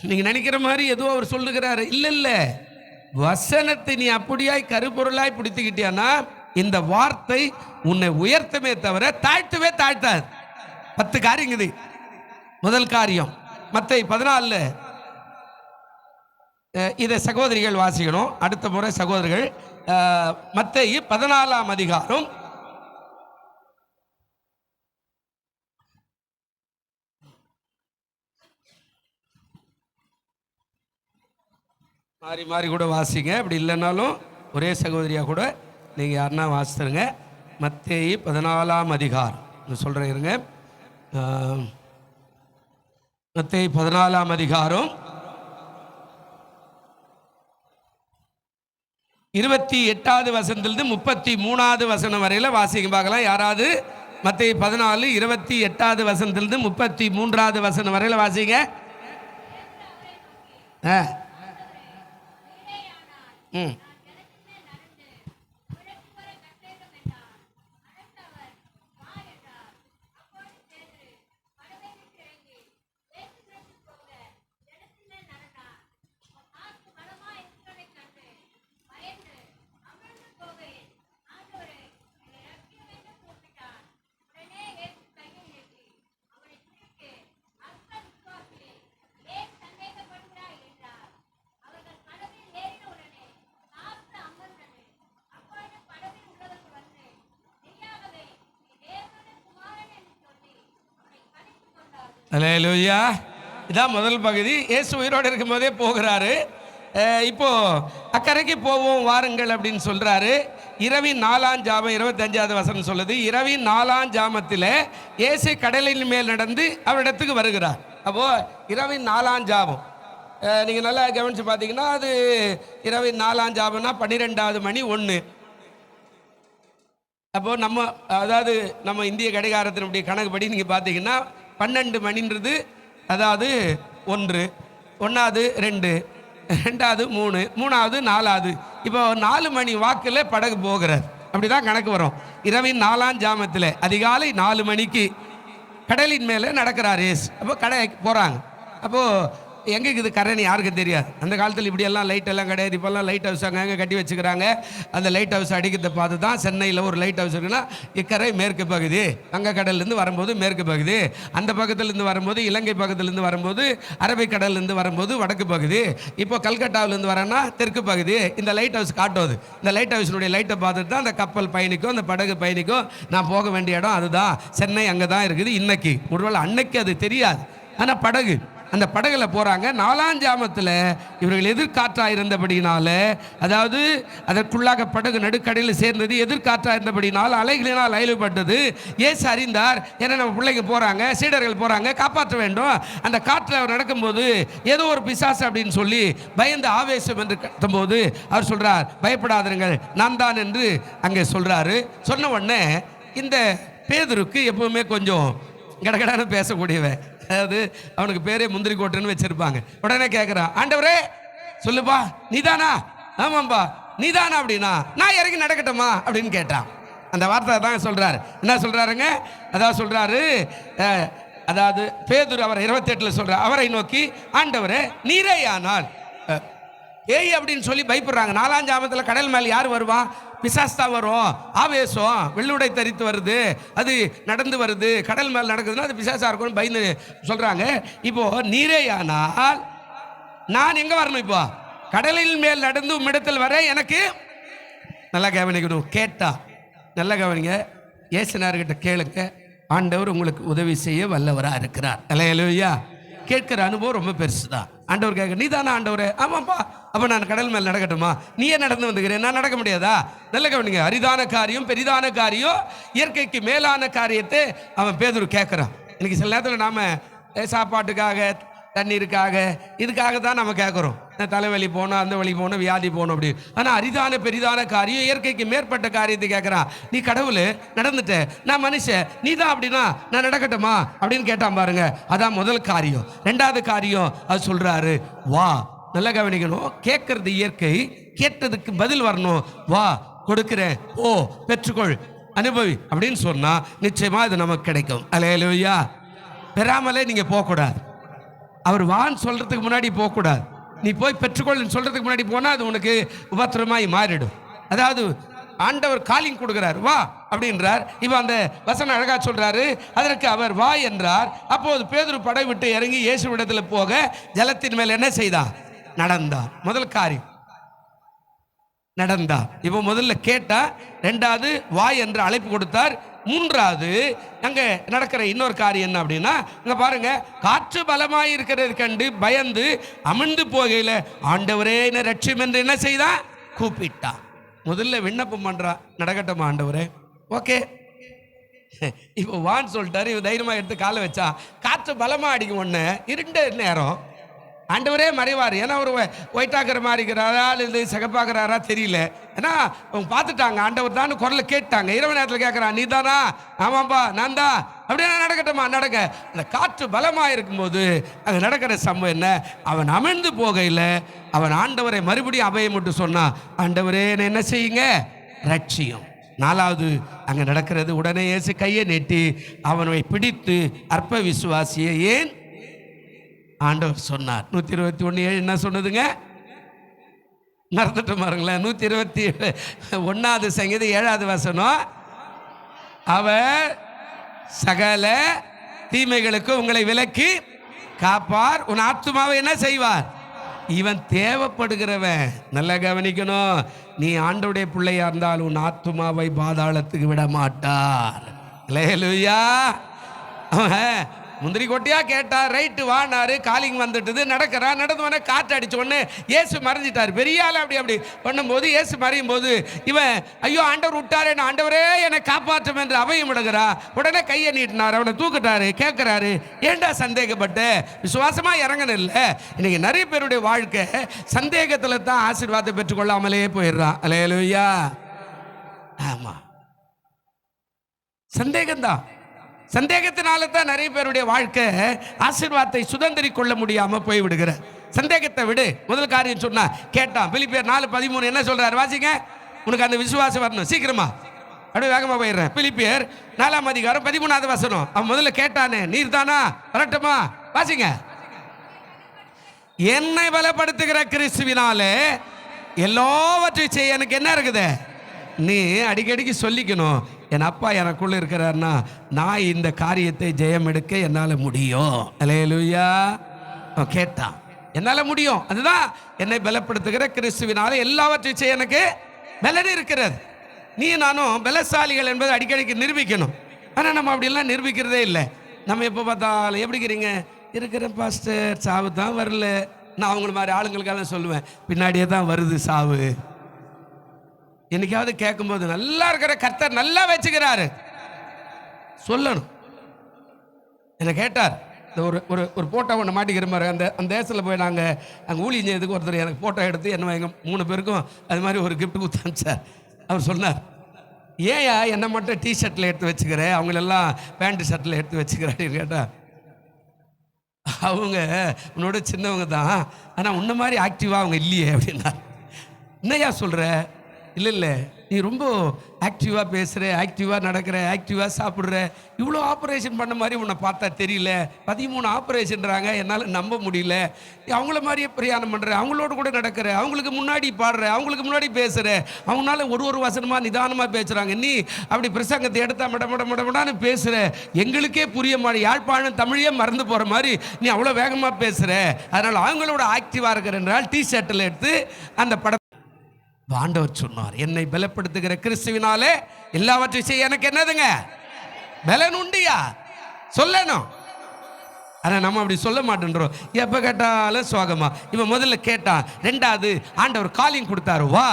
நீங்க நினைக்கிற மாதிரி ஏதோ அவர் சொல்லுகிறாரு, இல்ல. வசனத்தை நீ அப்படியாய் கருப்பொருளாய் பிடித்துக்கிட்டியானா இந்த வார்த்தை உன்னை உயர்த்தமே தவிர தாழ்த்தவே தாழ்த்தாது. 10 காரியங்குது. முதல் காரியம் மத்தேயு 14. இதை சகோதரிகள் வாசிக்கணும். அடுத்த முறை சகோதரிகள் மத்தேயு 14ஆம் அதிகாரம் மாறி மாறி கூட வாசிங்க. அப்படி இல்லைனாலும் ஒரே சகோதரியாக கூட நீங்கள் யாருன்னா வாசித்துருங்க. மத்தேயு 14ஆம் அதிகாரம் சொல்கிறேன் இருங்க. மத்தேயு 14ஆம் அதிகாரம் 28வது வசனத்திலிருந்து 33வது வசனம் வரையில் வாசிக்க பார்க்கலாம். யாராவது மத்தேயு 14 28வது வசனத்திலிருந்து 33வது வசனம் வரையில் வாசிங்க. அல்லேலூயா. இதான் முதல் பகுதி. இயேசு உயிரோடு இருக்கும்போதே போகிறாரு. இப்போ அக்கறைக்கு போவோம் வாருங்கள் அப்படின்னு சொல்றாரு. இரவின் 4ஆம் ஜாமம் 25வது வசனம் சொல்லுது. இரவின் 4ஆம் ஜாமத்தில் இயேசு கடலின் மேல் நடந்து அவரிடத்துக்கு வருகிறார். அப்போ இரவின் 4ஆம் ஜாமம் நீங்கள் நல்லா கவனிச்சு பார்த்தீங்கன்னா அது இரவின் 4ஆம் ஜாமம்னா 12வது மணி 1. அப்போது நம்ம இந்திய கடிகாரத்தினுடைய கணக்குப்படி நீங்கள் பார்த்தீங்கன்னா 12 மணின்றது அதாவது 1, 1வது 2, 2வது 3, 3வது 4வது. இப்போ 4 மணி வாக்கில் படகு போகிறார். அப்படி தான் கணக்கு வரும். இரவின் 4ஆம் ஜாமத்தில் அதிகாலை 4 மணிக்கு கடலின் மேலே நடக்கிறார் இயேசு. அப்போ கடைக்கு போகிறாங்க. அப்போது எங்கே இருக்குது கரைன்னு யாருக்கு தெரியாது. அந்த காலத்தில் இப்படியெல்லாம் லைட் எல்லாம் கிடையாது. இப்போல்லாம் லைட் ஹவுஸ் அங்கே கட்டி வச்சுக்கிறாங்க. அந்த லைட் ஹவுஸ் அடிக்கிறத பார்த்து தான் சென்னையில் ஒரு லைட் ஹவுஸ் இருக்குன்னா இக்கரை மேற்கு பகுதி, வங்கக்கடல்லேருந்து வரும்போது மேற்கு பகுதி, அந்த பக்கத்துலேருந்து வரும்போது இலங்கை பக்கத்துலேருந்து வரும்போது அரபிக்கடல்லேருந்து வரும்போது வடக்கு பகுதி, இப்போ கல்கட்டாவிலேருந்து வரேன்னா தெற்கு பகுதி. இந்த லைட் ஹவுஸ் காட்டுவது. இந்த லைட் ஹவுஸினுடைய லைட்டை பார்த்துட்டு தான் அந்த கப்பல் பயணிக்கும், அந்த படகு பயணிக்கும். நான் போக வேண்டிய இடம் அதுதான், சென்னை அங்கே தான் இருக்குது. இன்னைக்கு ஒருவேளை அன்னைக்கு அது தெரியாது. ஆனால் படகு, அந்த படகுல போறாங்க. 4ஆம் ஜாமத்தில் இவர்கள் எதிர்காற்றாக இருந்தபடினால, அதாவது அதற்குள்ளாக படகு நடுக்கடையில் சேர்ந்தது. எதிர்காற்றாக இருந்தபடினால் அலைகளினால் அயலுப்பட்டது. இயேசு அறிந்தார். ஏன்னா நம்ம பிள்ளைங்க போறாங்க, சீடர்கள் போறாங்க, காப்பாற்ற வேண்டும். அந்த காற்றில் அவர் நடக்கும்போது ஏதோ ஒரு பிசாசு அப்படின்னு சொல்லி பயந்து ஆவேசம் என்று கத்தும்போது அவர் சொல்றார், பயப்படாதீர்கள் நான் தான் என்று அங்கே சொல்றாரு. சொன்ன உடனே இந்த பேதுருக்கு எப்பவுமே கொஞ்சம் கடகடான பேசக்கூடியவன், அதாவது அவனுக்கு பேரே முந்திரி கோட்டுன்னு வச்சிருப்பாங்க. உடனே கேட்குறான், ஆண்டவரே சொல்லுப்பா நீதானா? ஆமாம்பா நீதானா அப்படின்னா நான் இறங்கி நடக்கட்டுமா அப்படின்னு கேட்டான். அந்த வார்த்தை தான் சொல்றாரு. என்ன சொல்றாருங்க? அதாவது சொல்றாரு, அதாவது பேதுரு அவர் 28 சொல்றார், அவரை நோக்கி ஆண்டவரே நீரே ஆனால் ஏய் அப்படின்னு சொல்லி பயப்படுறாங்க. 4ஆம் ஜாமத்தில் கடல் மேலே யார் வருவான்? பிசாஸ் தான் வரும். ஆவேசம் வெள்ளுடை தரித்து வருது, அது நடந்து வருது, கடல் மேல் நடக்குதுன்னா அது பிசாசா இருக்கும்னு பயந்து சொல்றாங்க. இப்போ நீரே ஆனால் நான் எங்க வரணும்? இப்போ கடலின் மேல் நடந்து உம்மிடத்தில் வர எனக்கு நல்லா கவனிக்கணும். கேட்டா நல்லா கவனிங்க. இயேசுநாதர்கிட்ட கேளுங்க, ஆண்டவர் உங்களுக்கு உதவி செய்ய வல்லவராக இருக்கிறார். அல்லேலூயா. கேட்கிற அனுபவம் ரொம்ப பெருசு தான். ஆண்டவர் கேட்க, நீ தானே ஆண்டவரே? ஆமாப்பா. அப்போ நான் கடல் மேல் நடக்கட்டுமா? நீயே நடந்து வந்துக்கிறேன், நான் நடக்க முடியாதா? நல்ல கவனிங்க. அரிதான காரியம், பெரிதான காரியம், இயற்கைக்கு மேலான காரியத்தை அவன் பேதுரு கேட்குறான். இன்னைக்கு சில நேரத்தில் நாம் சாப்பாட்டுக்காக, தண்ணீருக்காக, இதுக்காக தான் நம்ம கேட்குறோம். தலைவலி போகணும், அந்த வழி போகணும், வியாதி போகணும் அப்படி. ஆனால் அரிதான பெரிதான காரியம், இயற்கைக்கு மேற்பட்ட காரியத்தை கேட்குறான். நீ கடவுள் நடந்துட்ட, நான் மனுஷன், நீ தான் அப்படின்னா நான் நடக்கட்டுமா அப்படின்னு கேட்டான் பாருங்க. அதான் முதல் காரியம். 2வது காரியம் அது சொல்றாரு, வா. நல்லா கவனிக்கணும். கேட்கறது இயற்கை, கேட்டதுக்கு பதில் வரணும். வா கொடுக்கிறேன், ஓ பெற்றுக்கொள், அனுபவி அப்படின்னு சொன்னா நிச்சயமா இது நமக்கு கிடைக்கும். அல்லேலூயா. பெறாமலே நீங்க போகக்கூடாது. அவர் வான்னு சொல்றதுக்கு முன்னாடி போகக்கூடாது. நீ போய் பெற்றுக்கொள்ளுன்னு சொல்றதுக்கு முன்னாடி போனா அது உனக்கு உபத்திரமாய் மாறிடும். அதாவது ஆண்டவர் காலிங் கொடுக்கிறார், வா அப்படின்றார். இப்போ அந்த வசனம் அழகா சொல்றாரு, அதற்கு அவர் வா என்றார். அப்போது பேதுரு படை விட்டு இறங்கி இயேசுவிடத்தில் போக ஜலத்தின் மேல் என்ன செய்தான்? நடந்தார். முதல் காரியம் நடந்தார். இப்போ முதல்ல கேட்டா, 2வது வா என்று அழைப்பு கொடுத்தார், மூன்றாவது அங்க நடக்கிற இன்னொரு காரியம் என்ன அப்படின்னா, இங்க பாருங்க, காற்று பலமாய் இருக்கிறது கண்டு பயந்து அமிழ்ந்து போகையில ஆண்டவரே என்ன ரட்சியும் என்று என்ன செய்தான்? கூப்பிட்டான். முதல்ல விண்ணப்பம் பண்றான், நடக்கட்டும் ஆண்டவரே, ஓகே. இப்போ வான்னு சொல்லிட்டாரு. இவன் தைரியமா எடுத்து காலை வச்சா காற்று பலமா அடிக்கும். ஒன்று இருண்ட நேரம் ஆண்டவரே மறைவார். ஏன்னா அவர் ஒயிட்டாக்குற மாதிரி இருக்கிறாரா இல்லை சிகப்பாக்குறாரா தெரியல. ஏன்னா அவங்க பார்த்துட்டாங்க ஆண்டவர் தான் குரலை கேட்டாங்க. இரவு நேரத்தில் கேட்குறான், நீ தானா? ஆமாப்பா நான் தான். அப்படியே நடக்கட்டுமா நடக்க. அந்த காற்று பலமாக இருக்கும்போது அங்கே நடக்கிற சம்பவம் என்ன? அவன் அமிழ்ந்து போகையில் அவன் ஆண்டவரை மறுபடியும் அபயம் மட்டும் சொன்னான், ஆண்டவரே என்ன செய்யுங்க, ரட்சியும். நாலாவது அங்கே நடக்கிறது, உடனே இயேசு கையை நீட்டி அவனை பிடித்து அற்ப விசுவாசியை ஏன் ஆண்டவர் சொன்னார். 121:7 என்ன சொன்னதுங்க? மறந்துட்டு பாருங்களேன். 121 சங்கீதம் 7வது வசனம், அவர் சகல தீமைகளுக்கு உங்களை விலக்கி காப்பார், உன் ஆத்துமாவை என்ன செய்வார்? இவன் தேவைப்படுகிறவன். நல்லா கவனிக்கணும், நீ ஆண்டவருடைய பிள்ளையா இருந்தால் உன் ஆத்துமாவை பாதாளத்துக்கு விட மாட்டார். அல்லேலூயா. முந்திரி கொட்டியா கேட்டார், ரைட்டு வானாரு, காலிங் வந்துட்டுது, நடக்கிறான். நடந்து வந்தா காற்று அடிச்ச உடனே இயேசு மறைஞ்சிட்டார். பெரிய ஆள் அப்படி பண்ணும்போது இயேசு மறையும் போது இவன் ஐயோ ஆண்டவர் விட்டாரு, ஆண்டவரே என்னை காப்பாற்றும் என்று அபயம் விடுகிறா. உடனே கையை நீட்டினார், அவனை தூக்கிட்டாரு. கேட்கிறாரு, ஏண்டா சந்தேகப்பட்ட? விசுவாசமா இறங்கணும் இல்லை. இன்னைக்கு நிறைய பேருடைய வாழ்க்கை சந்தேகத்துல தான் ஆசீர்வாதத்தை பெற்றுக்கொள்ளாமலே போயிடுறான். அல்லேலூயா. ஆமா, சந்தேகம்தான். சந்தேகத்தினால தான் நிறைய பேருடைய வாழ்க்கை ஆசீர்வாதத்தை சுதந்திரிக் கொள்ள முடியாம போய்விடுகிற. சந்தேகத்தை விடு. முதல் காரியம் சொன்னா கேட்டான். பிலிப்பியர் 4:13 என்ன சொல்றாரு? வாசிங்க. உனக்கு அந்த விசுவாசம் வரணும் சீக்கிரமா. அப்படியே வேகமா போயிடுறேன். பிலிப்பியர் 4ஆம் அதிகாரம் 13வது வசனம். அவன் முதல்ல கேட்டானே, நீர் தானா? வரட்டுமா? வாசிங்க. என்னை பலப்படுத்துகிற கிறிஸ்துவினாலே எல்லாவற்றையும் செய்ய எனக்கு என்ன இருக்குது? நீ அடிக்கடிக்கு சொல்லிக்கணும், என் அப்பா எனக்குள்ள இருக்கிறார்னா நான் இந்த காரியத்தை ஜெயம் எடுக்க என்னால் முடியும். அல்லேலூயா. கேட்டான், என்னால் முடியும். அதுதான் என்னை பலப்படுத்துகிற கிறிஸ்துவினால எல்லாவற்றையும் செய்ய எனக்கு பலன் இருக்கிறது. நீ நானும் பலசாலிகள் என்பதை அடிக்கடிக்கு நிரூபிக்கணும். ஆனால் நம்ம அப்படிலாம் நிரூபிக்கிறதே இல்லை. நம்ம எப்போ பார்த்தாலும் எப்படிக்கிறீங்க? இருக்கிற பாஸ்டர், சாவு தான் வரல. நான் அவங்கள மாதிரி ஆளுங்களுக்கெல்லாம் சொல்லுவேன், பின்னாடியே தான் வருது சாவு. என்னைக்காவது கேட்கும்போது நல்லா இருக்கிற கர்த்தர் நல்லா வச்சுக்கிறாரு சொல்லணும். என்ன கேட்டார், ஒரு ஒரு ஒரு போட்டோ ஒன்று மாட்டிக்கிற மாதிரி அந்த தேசத்தில் போய் நாங்கள் அங்கே ஊழியம் செய்யறதுக்கு ஒருத்தர் எனக்கு போட்டோ எடுத்து என்ன எங்கள் 3 பேருக்கும் அது மாதிரி ஒரு கிஃப்ட் கொடுத்து அனுப்பிச்சார். அவர் சொன்னார், ஏயா என்னை மட்டும் டிஷர்ட்டில் எடுத்து வச்சுக்கிறேன், அவங்களெல்லாம் பேண்ட் ஷர்ட்டில் எடுத்து வச்சுக்கிறேன்னு கேட்டால், அவங்க உன்னோட சின்னவங்க தான், ஆனால் உன்ன மாதிரி ஆக்டிவாக அவங்க இல்லையே அப்படின்னா. என்னையா சொல்கிற? இல்லை நீ ரொம்ப ஆக்டிவாக பேசுகிற, ஆக்டிவாக நடக்கிற, ஆக்டிவாக சாப்பிட்ற, இவ்வளோ ஆப்ரேஷன் பண்ண மாதிரி உன்னை பார்த்தா தெரியல. 13 ஆப்ரேஷன்றாங்க, என்னால் நம்ப முடியல. அவங்கள மாதிரியே பிரயாணம் பண்ணுற, அவங்களோட கூட நடக்கிற, அவங்களுக்கு முன்னாடி பாடுற, அவங்களுக்கு முன்னாடி பேசுகிற, அவங்களால ஒரு வசனமாக நிதானமாக பேசுகிறாங்க. நீ அப்படி பிரசங்கத்தை எடுத்தால் மடமடான்னு பேசுகிற, எங்களுக்கே புரிய மாதிரி யாழ்ப்பாணம் தமிழையே மறந்து போகிற மாதிரி நீ அவ்வளோ வேகமாக பேசுகிற. அதனால் அவங்களோட ஆக்டிவாக இருக்கிறன்றால் டிஷர்ட்டில் எடுத்து அந்த படம் ஆண்டவர் சொன்னார், என்னை பலப்படுத்துகிற கிறிஸ்துவினாலே எல்லாவற்றையும் செய்ய எனக்கு என்னதுங்க பலன் உண்டியா சொல்லணும். ஆனால் நம்ம அப்படி சொல்ல மாட்டேன்றோம். எப்போ கேட்டாலும் சோகமா. இவன் முதல்ல கேட்டான். 2வது ஆண்டவர் காலிங் கொடுத்தாரு. வா,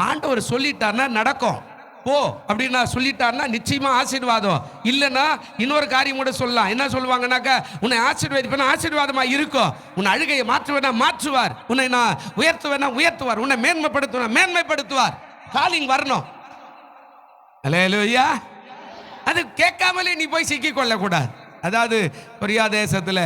ஆண்டவர் சொல்லிட்டார்னா நடக்கும். போ அப்படின்னா சொல்லிட்டார்னா நிச்சயமா ஆசீர்வாதம். இல்லைன்னா இன்னொரு காரியம் கூட சொல்லலாம். என்ன சொல்லுவாங்கன்னாக்கா, உன்னை ஆசீர்வதிப்பேனா ஆசீர்வாதமா இருக்கும், உன்னை அழுகையை மாற்றுவேனா மாற்றுவார், உன்னை நான் உயர்த்துவேனா உயர்த்துவார், உன்னை மேன்மைப்படுத்துவேனா மேன்மைப்படுத்துவார். காலிங் வரணும். அல்லேலூயா. அது கேட்காமலே நீ போய் சிக்கிக் கொள்ளக்கூடாது. அதாவது கொரியா தேசத்தில்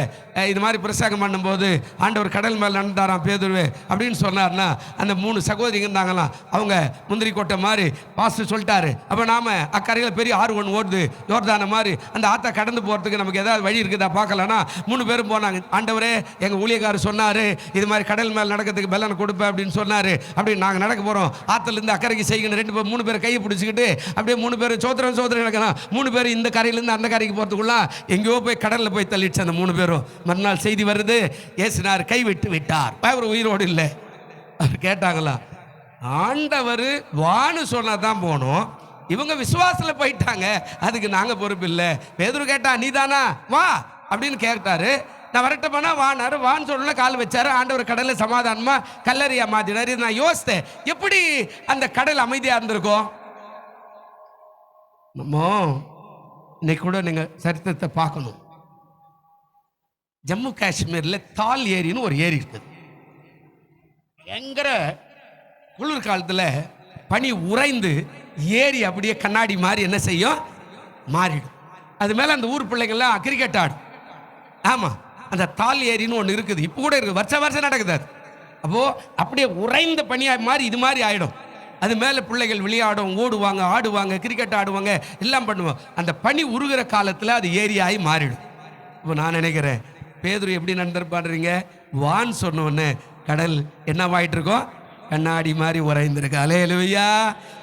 இது மாதிரி பிரசங்கம் பண்ணும்போது ஆண்டவர் கடல் மேல் நடந்தாராம் பேதுருவே அப்படின்னு சொன்னார்னா, அந்த 3 சகோதரிங்க இருந்தாங்களாம். அவங்க முந்திரி கொட்டை மாதிரி பாஸ்டர் சொல்லிட்டாரு. அப்போ நாம் அக்கறையில் பெரிய ஆறு ஒன்று ஓடுது யோர்தான மாதிரி, அந்த ஆற்றை கடந்து போகிறதுக்கு நமக்கு ஏதாவது வழி இருக்குதா பார்க்கலன்னா 3 பேரும் போனாங்க. ஆண்டவரே, எங்கள் ஊழியக்காரர் சொன்னார் இது மாதிரி கடல் மேல் நடக்கிறதுக்கு பலன் கொடுப்பேன் அப்படின்னு சொன்னார். அப்படி நாங்கள் நடக்க போகிறோம், ஆற்றுலேருந்து அக்கறைக்கு செய்யணும். 3 பேர் கையை பிடிச்சிக்கிட்டு அப்படியே 3 பேர் சோதரன் நடக்கலாம். 3 பேர் இந்த கரையிலேருந்து அந்த கரைக்கு போகிறதுக்குள்ள எங்கேயோ போய் கடலில் போய் தள்ளிடுச்சு அந்த 3 பேரும். மறுநாள் செய்தி வருது, இயேசுனார் கைவிட்டு விட்டார், அவர் உயிரோடு இல்லை. அவர் கேட்டாங்களா, ஆண்டவர் வான்னு சொன்னா தான் போனோம், இவங்க விசுவாசத்தில் போயிட்டாங்க, அதுக்கு நாங்கள் பொறுப்பு இல்லை. பேதுரு கேட்டா நீதானா வா அப்படின்னு கேட்டாரு. நான் வரட்டப்போனா வானாரு. வான்னு சொல்லல, கால் வச்சாரு. ஆண்டவர் கடலை சமாதானமா கல்லறையா மாத்தினாரு. நான் யோசித்தேன், எப்படி அந்த கடல் அமைதியா இருந்திருக்கும்? நம்ம இன்னைக்கு கூட நீங்க சரித்திரத்தை பார்க்கணும். ஜம்மு காஷ்மீர்ல தால் ஏரின்னு ஒரு ஏரி இருக்குது. பயங்கர குளிர் காலத்தில் பனி உறைந்து ஏரி அப்படியே கண்ணாடி மாதிரி என்ன செய்யும், மாறிடும். அது மேலே அந்த ஊர் பிள்ளைங்கள்லாம் கிரிக்கெட் ஆடும். ஆமாம், அந்த தால் ஏரின்னு ஒன்று இருக்குது, இப்போ கூட இருக்குது, வருஷம் நடக்குது அது. அப்போது அப்படியே உறைந்த பனியாக மாதிரி இது மாதிரி ஆகிடும். அது மேலே பிள்ளைகள் விளையாடும், ஓடுவாங்க, ஆடுவாங்க, கிரிக்கெட் ஆடுவாங்க, எல்லாம் பண்ணுவோம். அந்த பனி உருகிற காலத்தில் அது ஏரியாகி மாறிடும். இப்போ நான் நினைக்கிறேன், பேதுரு எப்படி நடந்திருப்பாடுறீங்க, வான்னு சொன்ன உடனே கடல் என்னவாயிட்டு இருக்கோம், கண்ணாடி மாதிரி உறைந்திருக்கு. அல்லேலூயா.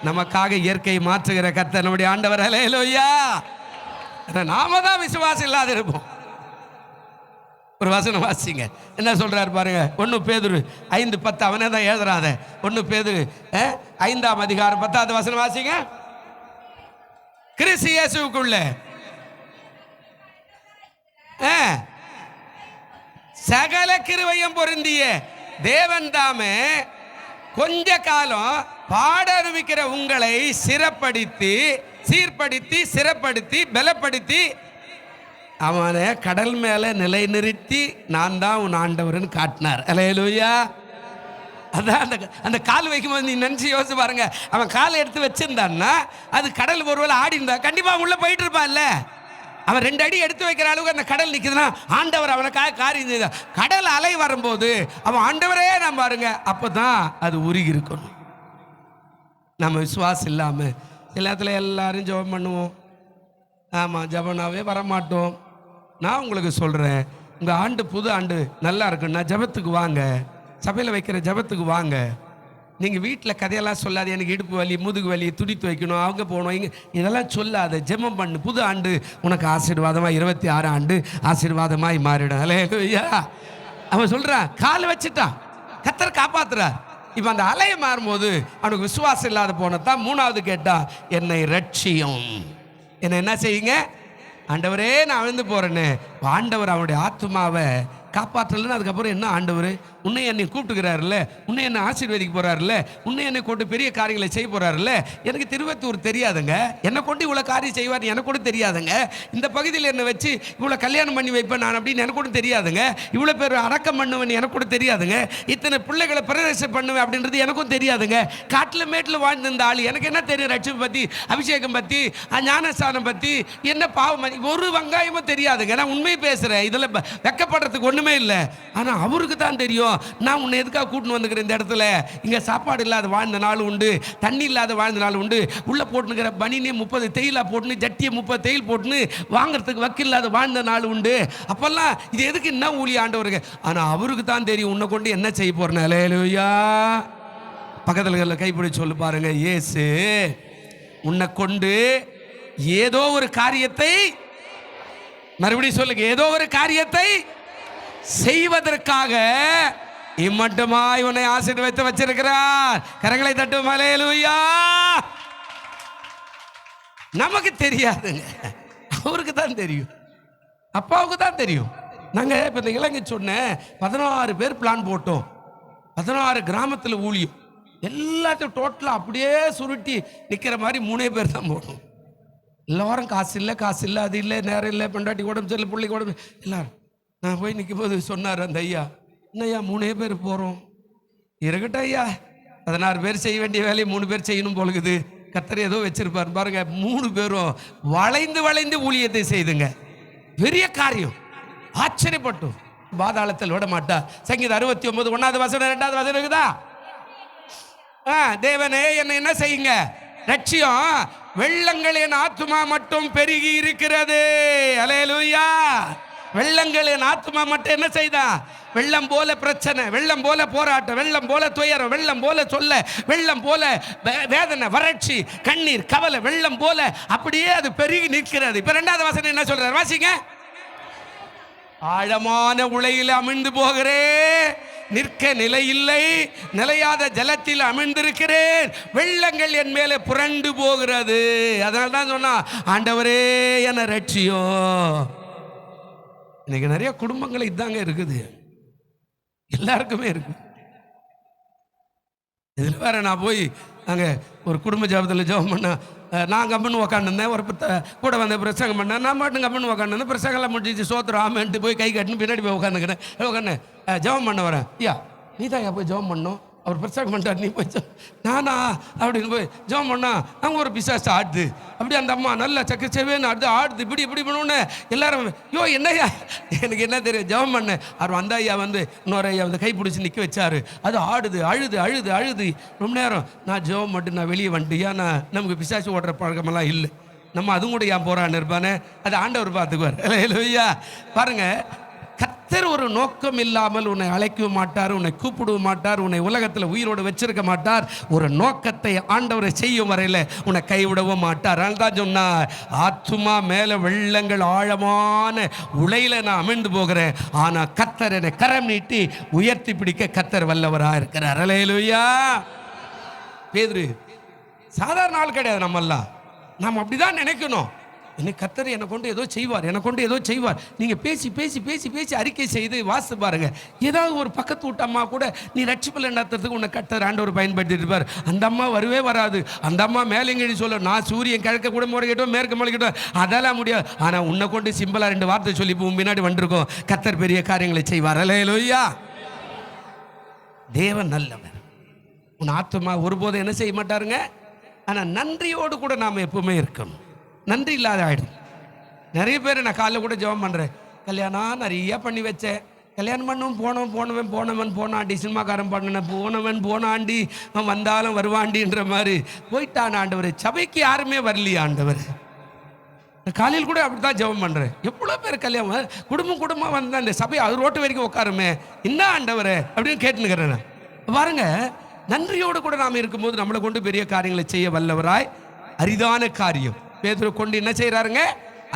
நமக்காக இயற்கையை மாற்றுகிற கர்த்தர் நம்முடைய ஆண்டவர். அல்லேலூயா. நாம தான் விசுவாசம் இல்லாத இருப்போம். ஒரு வசனம் வாசிங்க, என்ன சொல்றாரு பாருங்க. 1 பேதுரு 5:10, அவனே தான் எழுதுறாத. 1 பேதுரு 5ஆம் அதிகாரம் 10வது வசனம் வாசிங்க. கிறிஸ்து இயேசுவுக்குள்ள சகல கிருபையும் பொருந்திய தேவன் தாமே கொஞ்ச காலம் பாட அனுபவிக்கிற உங்களை சீர்படுத்தி சிறப்படுத்தி பலப்படுத்தி அவனை கடல் மேலே நிலை நிறுத்தி நான் தான் உன் ஆண்டவர்னு காட்டினார். அல்லேலூயா. அதான் அந்த கால் வைக்கும்போது நீ நினச்சி யோசிச்சு பாருங்க. அவன் காலை எடுத்து வச்சிருந்தான்னா அது கடல் ஒருவேளை ஆடி இருந்தா கண்டிப்பாக உள்ளே போயிட்டு இருப்பான்ல. அவன் 2 அடி எடுத்து வைக்கிற அளவுக்கு அந்த கடல் நிற்குதுன்னா ஆண்டவர் அவனுக்காக காரியம் செய்தார். கடல் அலை வரும்போது அவன் ஆண்டவரே நான் பாருங்க, அப்போ தான் அது உருகி இருக்கணும். நம்ம விசுவாசம் இல்லாமல் எல்லாத்துல எல்லாரும் ஜெபம் பண்ணுவோம். ஆமாம், ஜெபனாவே வரமாட்டோம். நான் உங்களுக்கு சொல்கிறேன், உங்கள் ஆண்டு புது ஆண்டு நல்லா இருக்குன்னா ஜெபத்துக்கு வாங்க, சபையில் வைக்கிற ஜெபத்துக்கு வாங்க. நீங்கள் வீட்டில் கதையெல்லாம் சொல்லாது, எனக்கு இடுப்பு வலி, முதுகு வலி, துடித்து வைக்கணும், அவங்க போகணும், இங்கே இதெல்லாம் சொல்லாத. ஜெபம் பண்ணு. புது ஆண்டு உனக்கு ஆசீர்வாதமாக 26 ஆண்டு ஆசீர்வாதமாய் மாறிடும். அல்லேலூயா. அவன் சொல்கிறான், கால் வச்சுட்டான், கர்த்தர் காப்பாத்துறார். இப்போ அந்த அலையை மாறும்போது அவனுக்கு விசுவாசம் இல்லாத போனதான் 3வது கேட்டான், என்னை ரட்சியும். என்ன செய்யுங்க ஆண்டவரே, நான் விழுந்து போறேன்னு. ஆண்டவர் அவனுடைய ஆத்மாவை காப்பாற்றலன்னு அதுக்கப்புறம் என்ன, ஆண்டவர் உன்னை என்னை கூப்பிட்டுக்கிறாருல்ல, உன்னை என்னை ஆசீர்வதிக்க போறாருல்ல, உன்னை என்னை கொண்டு பெரிய காரியங்களை செய்ய போறாருல்ல. எனக்கு திருவத்தூர் தெரியாதுங்க, என்னை கொண்டு இவ்வளோ காரியம் செய்வார் எனக்கு கூட தெரியாதுங்க. இந்த பகுதியில் என்னை வச்சு இவ்வளோ கல்யாணம் பண்ணி வைப்பேன் நான் அப்படின்னு எனக்கு கூட தெரியாதுங்க. இவ்வளோ பேர் அடக்கம் பண்ணுவேன் எனக்கு கூட தெரியாதுங்க. இத்தனை பிள்ளைகளை பிரதேசம் பண்ணுவேன் அப்படின்றது எனக்கும் தெரியாதுங்க. காட்டில் மேட்டில் வாழ்ந்திருந்த ஆள் எனக்கு என்ன தெரியும், ரட்சிப்பு பற்றி, அபிஷேகம் பற்றி, ஞானஸ்தானம் பற்றி, என்ன பாவம், ஒரு வெங்காயமும் தெரியாதுங்க. நான் உண்மையை பேசுகிறேன், இதில் வெக்கப்படுறதுக்கு ஒன்றுமே இல்லை. ஆனால் அவருக்கு தான் தெரியும், நான் உன்னை எதுக்காக கூட்டின்னு வந்துக்கிறேன் இந்த இடத்துல. இங்கே சாப்பாடு இல்லாத வாழ்ந்த நாள் உண்டு, தண்ணி இல்லாத வாழ்ந்த நாள் உண்டு, உள்ளே போட்டுனுக்கிற பனினே 30 தேயிலா போட்டுன்னு, ஜட்டியை 30 தேயில் போட்டுன்னு வாங்கிறதுக்கு வக்கில்லாத வாழ்ந்த நாள் உண்டு. அப்போல்லாம் இது எதுக்கு என்ன ஊழிய ஆண்டவருக்கு. ஆனால் அவருக்கு தான் தெரியும் உன்னை கொண்டு என்ன செய்ய போறேன். அல்லேலூயா. பக்கத்தில் கைப்பிடி சொல்லு பாருங்க, இயேசு உன்னை கொண்டு ஏதோ ஒரு காரியத்தை, மறுபடியும் சொல்லுங்க, ஏதோ ஒரு காரியத்தை செய்வதற்காக இம்மட்டுமாய் உன்னை ஆசீர்வதித்து வச்சிருக்கிறார். கரங்களை தட்டும். அல்லேலூயா. நமக்கு தெரியாதுங்க, அவருக்கு தான் தெரியும், அப்பாவுக்கு தான் தெரியும். நாங்கள் இப்போ இந்த இலங்கை சொன்ன 16 பேர் பிளான் போட்டோம். 16 கிராமத்தில் ஊழியம், எல்லாத்தையும் டோட்டலாக அப்படியே சுருட்டி நிற்கிற மாதிரி 3 பேர் தான் போட்டோம். எல்லாரும் காசு இல்லை, அது இல்லை, நேரம் இல்லை, பெண்டாட்டி உடம்பு சரியில்லை, பிள்ளைக்கு உடம்பு, எல்லாரும். நான் போய் நிற்கும் போது சொன்னார் அந்த ஐயா, என்னய்யா 3 பேர் போகிறோம், இருக்கட்டும் ஐயா, 16 பேர் செய்ய வேண்டிய வேலையை 3 பேர் செய்யணும் போலுக்குது, கர்த்தர் ஏதோ வச்சிருப்பார் பாருங்க. 3 பேரும் வளைந்து ஊழியத்தை செய்துங்க, பெரிய காரியம். ஆச்சரியப்பட்டோம். பாதாளத்தில் விட மாட்டா. சங்கீதம் 69 1வது வசனம் 2வது வசனம் இருக்குதா? தேவனே என்னை என்ன செய்யுங்க, ரட்சியம். வெள்ளங்கள் என் ஆத்துமா மட்டும் பெருகி இருக்கிறது. அல்லேலூயா. வெள்ளங்கள் என் ஆத்துமா மட்டும் என்ன செய்தான், வெள்ளம் போல பிரச்சனை, வெள்ளம் போல போராட்டம், வெள்ளம் போல துயரம், வெள்ளம் போல சொல்ல, வெள்ளம் போல வேதனை, வறட்சி, கண்ணீர், கவலை, வெள்ளம் போல அப்படியே அது பெருகி நிற்கிறது. இப்ப 2வது வசனம் என்ன சொல்றாரு வாசிங்க. ஆழமான உளையில் அமிழ்ந்து போகிறேன், நிற்க நிலையில்லை, நிலையாத ஜலத்தில் அமிழ்ந்திருக்கிறேன், வெள்ளங்கள் என் மேலே புரண்டு போகிறது. அதனால தான் சொன்னா, ஆண்டவரே என ரட்சியோ. இன்னைக்கு நிறைய குடும்பங்கள் இதாங்க இருக்குது, எல்லாருக்குமே இருக்கு. இதில் வேற நான் போய் அங்கே ஒரு குடும்ப ஜபத்தில் ஜபம் பண்ண, நான் கம்முன்னு உக்காந்துருந்தேன், ஒரு கூட வந்து பிரசங்கம் பண்ணேன், நான் மட்டும் கம்முன்னு உக்காந்துருந்தேன். பிரசங்கெல்லாம் முடிஞ்சிச்சு, சோத்திரம் ஆமன்ட்டு போய் கை கட்டுன்னு பின்னாடி போய் உட்காந்துக்கிறேன். உட்காந்து ஜபம் பண்ண வரேன். ஐயா நீ தான் போய் ஜபம் பண்ணோம், அவர் பிரசங்கம் பண்ணிட்டார், நீ போய் நானா அப்படின்னு போய் ஜபம் பண்ணா அங்கே ஒரு பிசாசு ஆடுது. அப்படி அந்த அம்மா நல்லா சக்கச்சேவேன்னு ஆடுது, இப்படி இப்படி பண்ணோன்னு எல்லாரும் யோ என்னையா, எனக்கு என்ன தெரியும், ஜபம் பண்ணேன். அவர் அந்த ஐயா வந்து இன்னொரு ஐயா வந்து கை பிடிச்சி நிற்க வச்சாரு. அது ஆடுது, அழுது ரொம்ப நேரம். நான் ஜபம் மட்டும் நான் வெளியே வந்துட்டு, ஏன்னா நமக்கு பிசாசு ஓடுற பழக்கமெல்லாம் இல்லை, நம்ம அதுவும் கூட ஏன் போகிறான்னு இருப்பானே, அது ஆண்டவர் பார்த்துக்குவார். இல்லையா பாருங்க, கர்த்தர் ஒரு நோக்கம் இல்லாமல் உன்னை அழைக்க மாட்டார், உன்னை கூப்பிட மாட்டார், உன்னை உலகத்தில் உயிரோடு வச்சிருக்க மாட்டார். ஒரு நோக்கத்தை ஆண்டவரை செய்யும் வரையில் உன்னை கைவிடவும் மாட்டார். அதுதான் சொன்னார், ஆத்துமா மேலே வெள்ளங்கள் ஆழமான உளையில நான் அமிழ்ந்து போகிறேன், ஆனால் கர்த்தர் என்னை கரம் நீட்டி உயர்த்தி பிடிக்க கர்த்தர் வல்லவராக இருக்கிறார். அல்லேலூயா. பேதுரு சாதாரண ஆள் கிடையாது, நம்மெல்லாம் நாம் அப்படிதான் நினைக்கணும். இன்னைக்கு கர்த்தர் என்னை கொண்டு ஏதோ செய்வார், நீங்கள் பேசி அறிக்கை செய்து வாசித்து பாருங்க. ஏதாவது ஒரு பக்கத்து விட்ட அம்மா கூட நீ ரட்சிப்பில் நடத்துறதுக்கு உன்னை கர்த்தர் ஆண்டவர் பயன்படுத்திட்டு இருப்பார். அந்த அம்மா வரவே வராது, அந்த அம்மா மேலேங்கடி சொல்ல, நான் சூரியன் கிழக்க கூட முறைக்கிட்டோம், மேற்கு முறைக்கிட்டோம், அதெல்லாம் முடியாது. ஆனால் உன்னை கொண்டு சிம்பிளாக 2 வார்த்தை சொல்லி முன்னாடி வந்திருக்கோம், கர்த்தர் பெரிய காரியங்களை செய்வார். அல்லேலூயா. தேவன் நல்லவர். உன் ஆத்துமா ஒருபோதும் என்ன செய்ய மாட்டாருங்க. ஆனால் நன்றியோடு கூட நாம் எப்பவுமே இருக்கணும். நன்றி இல்லாத ஆகிடும். நிறைய பேர் நான் காலைல கூட ஜெபம் பண்ணுறேன், கல்யாணம் நிறைய பண்ணி வச்சேன், கல்யாணம் பண்ணும் போனாண்டி, சினிமாக்காரன் பண்ணினேன் போனாண்டி, அவன் வந்தாலும் வருவாண்டின்ற மாதிரி போயிட்டான் ஆண்டவர். சபைக்கு யாருமே வரலையா ஆண்டவர். காலையில் கூட அப்படி தான் ஜெபம் பண்ணுறேன். எவ்வளோ பேர் கல்யாணம் குடும்பம் வந்தால் இந்த சபை அது ரோட்டு வரைக்கும் உட்காருமே, என்ன ஆண்டவர் அப்படின்னு கேட்டுனுக்கிறேன். பாருங்க, நன்றியோடு கூட நாம் இருக்கும்போது நம்மளை கொண்டு பெரிய காரியங்களை செய்ய வல்லவராய். அரிதான காரியம் பேதுரு கொண்டு என்ன செய்யறாருங்க,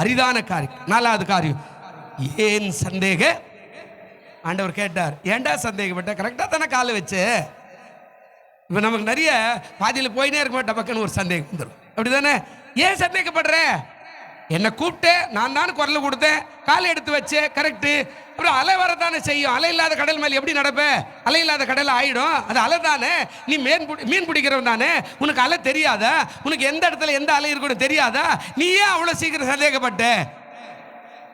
அரிதான காரியம். 4வது காரியம், ஏன் சந்தேக. ஆண்டவர் கேட்டார், ஏண்டா சந்தேகப்பட்ட, கரெக்டாக தானே காலை வச்சு. இப்போ நமக்கு நிறைய பாதியில் போயினே இருக்க மாட்டேன், பக்கன்னு ஒரு சந்தேகம் வந்துடும், அப்படிதானே. ஏன் சந்தேகப்படுற, என்னை கூப்பிட்டு நான் தானே குரல் கொடுத்தேன், காலை எடுத்து வச்சேன், கரெக்டு. அப்புறம் அலை வரதானே செய்யும், அலை இல்லாத கடல் மேலே எப்படி நடப்ப, அலை இல்லாத கடல் ஆயிடும், அது அலை தானே. நீ மீன் பிடிக்கிறவன் தானே, உனக்கு அலை தெரியாதா, உனக்கு எந்த இடத்துல எந்த அலை இருக்குன்னு தெரியாதா, நீ ஏன் அவ்வளோ சீக்கிரம் சந்தேகப்பட்ட.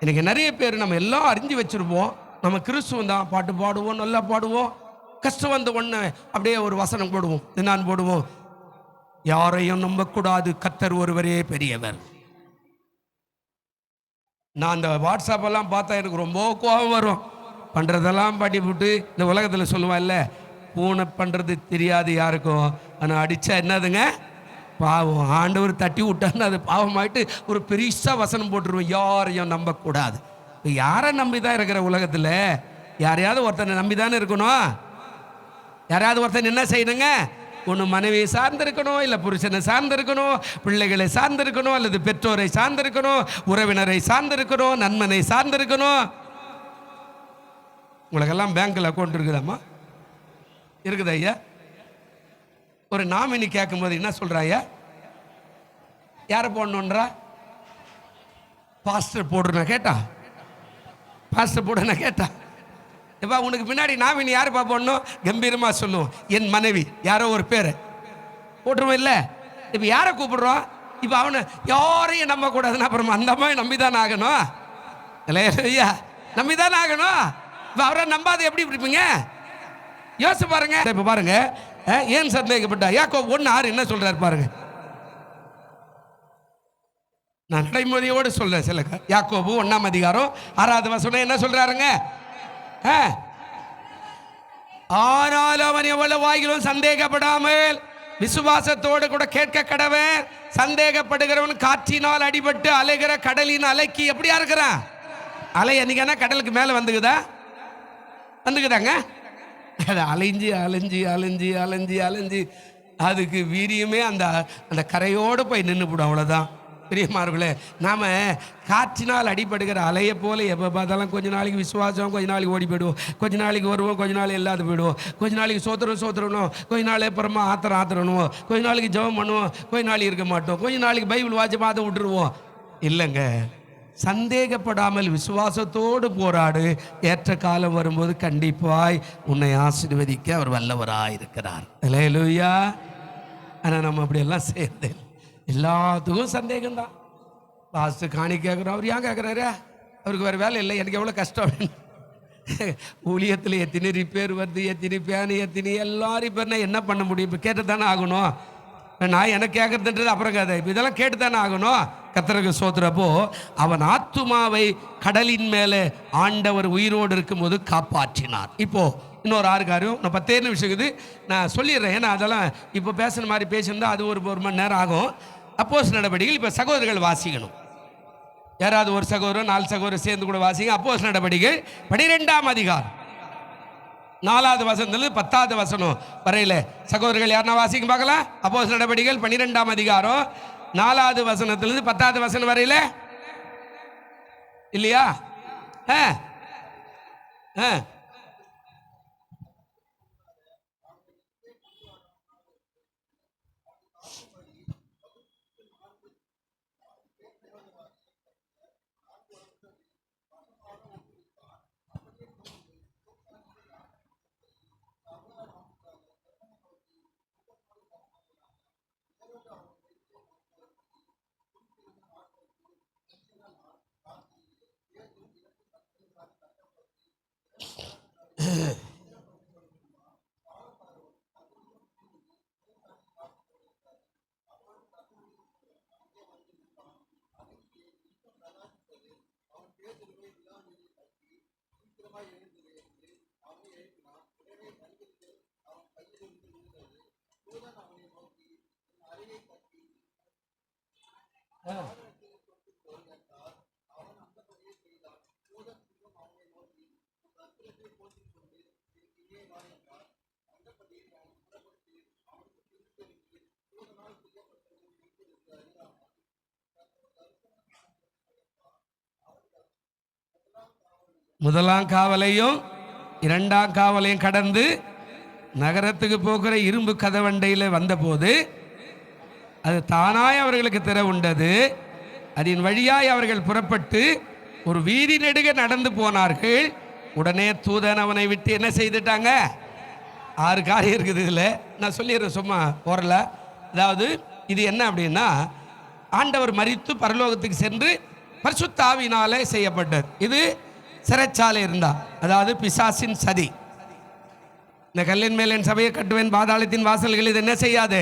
எனக்கு நிறைய பேர் நம்ம எல்லாம் அறிஞ்சு வச்சிருப்போம், நம்ம கிறிஸ்துவம் தான், பாட்டு பாடுவோம், நல்லா பாடுவோம், கஷ்டம் வந்த ஒன்று அப்படியே ஒரு வசனம் போடுவோம், நான் போடுவோம், யாரையும் நம்பக்கூடாது, கர்த்தர் ஒருவரே பெரியவர். நான் அந்த வாட்ஸ்அப்பெல்லாம் பார்த்தா எனக்கு ரொம்ப கோபம் வரும். பண்ணுறதெல்லாம் பாட்டி போட்டு இந்த உலகத்தில் சொல்லுவான்ல, பூனை பண்ணுறது தெரியாது யாருக்கும், ஆனால் அடித்தா என்னதுங்க பாவம். ஆண்டவர் தட்டி விட்டான்னு அது பாவமாயிட்டு ஒரு பெருசாக வசனம் போட்டுருவோம், யாரையும் நம்பக்கூடாது. இப்போ யாரை நம்பி தான் இருக்கிற உலகத்தில், யாரையாவது ஒருத்தனை நம்பி தானே இருக்கணும். யாரையாவது ஒருத்தன் என்ன செய்யணுங்க, ஒன்று மனைவியை சார்ந்திருக்கணும், இல்லை புருஷனை சார்ந்திருக்கணும், பிள்ளைகளை சார்ந்திருக்கணும், அல்லது பெற்றோரை சார்ந்திருக்கணும், உறவினரை சார்ந்திருக்கணும், நண்பனை சார்ந்திருக்கணும். உங்களுக்கெல்லாம் பேங்க்கில் அக்கௌண்ட் இருக்குதாம்மா, இருக்குதா ஐயா? ஒரு நாமினி கேட்கும்போது என்ன சொல்கிறா ஐயா, யாரை போடணுன்றா, பாஸ்டர் போடுறா கேட்டா, பாஸ்டர் போடுறா கேட்டா. இப்போ உனக்கு பின்னாடி நாமினி யாருப்பா போடணும், கம்பீரமாக சொல்லுவோம், என் மனைவி, யாரோ ஒரு பேர் போட்டுருவோம் இல்லை. இப்போ யாரை கூப்பிடுறோம், இப்போ அவனை யாரையும் நம்பக்கூடாதுன்னு அப்புறமா அந்த அம்மா நம்பிதான் ஆகணும், இல்லையா, நம்பிதான் ஆகணும். இப்போ அவரை நம்பாது எப்படி இருப்பீங்க, யோசிச்சு பாருங்க. இப்போ பாருங்க, ஏன் சந்தேகப்பட்டா, யாக்கோபு 1:6 என்ன சொல்றாரு பாருங்க. நான் நடைமுறையோடு சொல்றேன் சில. யாக்கோபு 1ஆம் அதிகாரம் 6வது வசனம் என்ன சொல்றாருங்க, ஆனால் அவன் எவ்வளவு வாயிலும் சந்தேகப்படாமல் விசுவாசத்தோடு கூட கேட்க கடவன். சந்தேகப்படுகிறவன் காற்றினால் அடிபட்டு அலைகிற கடலின் அலைக்கு எப்படியா இருக்கிறான். அலை என்னைக்கான கடலுக்கு மேலே வந்துக்குதாங்க, அது அலைஞ்சி அலைஞ்சி அலைஞ்சி அலைஞ்சி அலைஞ்சி அதுக்கு வீரியமே அந்த அந்த கரையோடு போய் நின்றுவிடும், அவ்வளோதான். பிரியமானவர்களே, நாம் காற்றினால் அடிபடுகிற அலையை போல எப்போ பார்த்தாலும் கொஞ்ச நாளைக்கு விசுவாசம், கொஞ்ச நாளைக்கு ஓடி போயிடுவோம், கொஞ்ச நாளைக்கு வருவோம், கொஞ்ச நாள் இல்லாத போயிடுவோம், கொஞ்ச நாளைக்கு சோத்திரணும், கொஞ்ச நாள் அப்புறமா ஆத்திரணும், கொஞ்ச நாளைக்கு ஜெபம் பண்ணுவோம், கொஞ்ச நாளைக்கு இருக்க மாட்டோம், கொஞ்ச நாளைக்கு பைபிள் வாட்சி பார்த்து விட்டுருவோம். இல்லைங்க, சந்தேகப்படாமல் விசுவாசத்தோடு போராடு. ஏற்ற காலம் வரும்போது கண்டிப்பாய் உன்னை ஆசீர்வதிக்க அவர் வல்லவராக இருக்கிறார். அல்லேலூயா. ஆனால் நம்ம அப்படியெல்லாம் செய்யறது எல்லாத்துக்கும் சந்தேகம்தான். லாஸ்ட்டு காணி கேட்குறோம், அவர் ஏன் கேட்குறாரு? அவருக்கு வேறு வேலை இல்லை, எனக்கு எவ்வளோ கஷ்டம். ஊழியத்தில் எத்தனை ரிப்பேர் வருது, எத்தனை பேனு, எத்தனை எல்லாரும் ரிப்பேர்னா என்ன பண்ண முடியும்? இப்போ கேட்டு தானே ஆகணும். நான் எனக்கு கேட்கறதுன்றது அப்புறம் கதை. இப்போ இதெல்லாம் கேட்டு தானே ஆகணும். கர்த்தருக்கு ஸ்தோத்திரப்போ அவன் ஆத்துமாவை கடலின் மேலே ஆண்டவர் உயிரோடு இருக்கும்போது காப்பாற்றினார். இப்போது இன்னொரு 6 காரியம், நான் 10 நிமிஷம் இருக்குது, நான் சொல்லிடுறேன். ஏன்னா அதெல்லாம் இப்போ பேசுகிற மாதிரி பேசியிருந்தால் அது ஒரு மணி நேரம் ஆகும். அப்போஸ்தலர் நடவடிக்கைகள் இப்போ சகோதரர்கள் வாசிக்கணும். யாராவது ஒரு சகோதரர் 4 சகோதரர் சேர்ந்து கூட வாசிங்க. அப்போஸ்தலர் நடவடிக்கைகள் 12ஆம் அதிகாரம் 4வது வசனத்துல 10வது வசனம் வரையில சகோதரர்கள் யாருன்னா வாசிக்க பார்க்கலாம். அப்போஸ்தலர் நடவடிக்கைகள் 12ஆம் அதிகாரம் 4வது வசனத்திலிருந்து 10வது வசனம் வரையில இல்லையா? முதலாம் காவலையும் 2ஆம் காவலையும் கடந்து நகரத்துக்கு போகிற இரும்பு கதவண்டையில் வந்தபோது அது தானாய் அவர்களுக்கு திற உண்டது. அதன் வழியாய் அவர்கள் புறப்பட்டு ஒரு வீதி நெடுக நடந்து போனார்கள். உடனே தூதன் அவனை விட்டு என்ன செய்துட்டாங்க? 6 காரியம் இருக்குது இதில், நான் சொல்லிடுறேன் சும்மா போறல. அதாவது இது என்ன அப்படின்னா, ஆண்டவர் மரித்து பரலோகத்துக்கு சென்று பரிசுத்த ஆவியினாலே செய்யப்பட்டது. இது சிறைச்சாலை இருந்தா, அதாவது பிசாசின் சதி. இந்த கல்லின் மேல் என் சபையை கட்டுவேன், பாதாளத்தின் வாசல்கள் இது என்ன செய்யாது.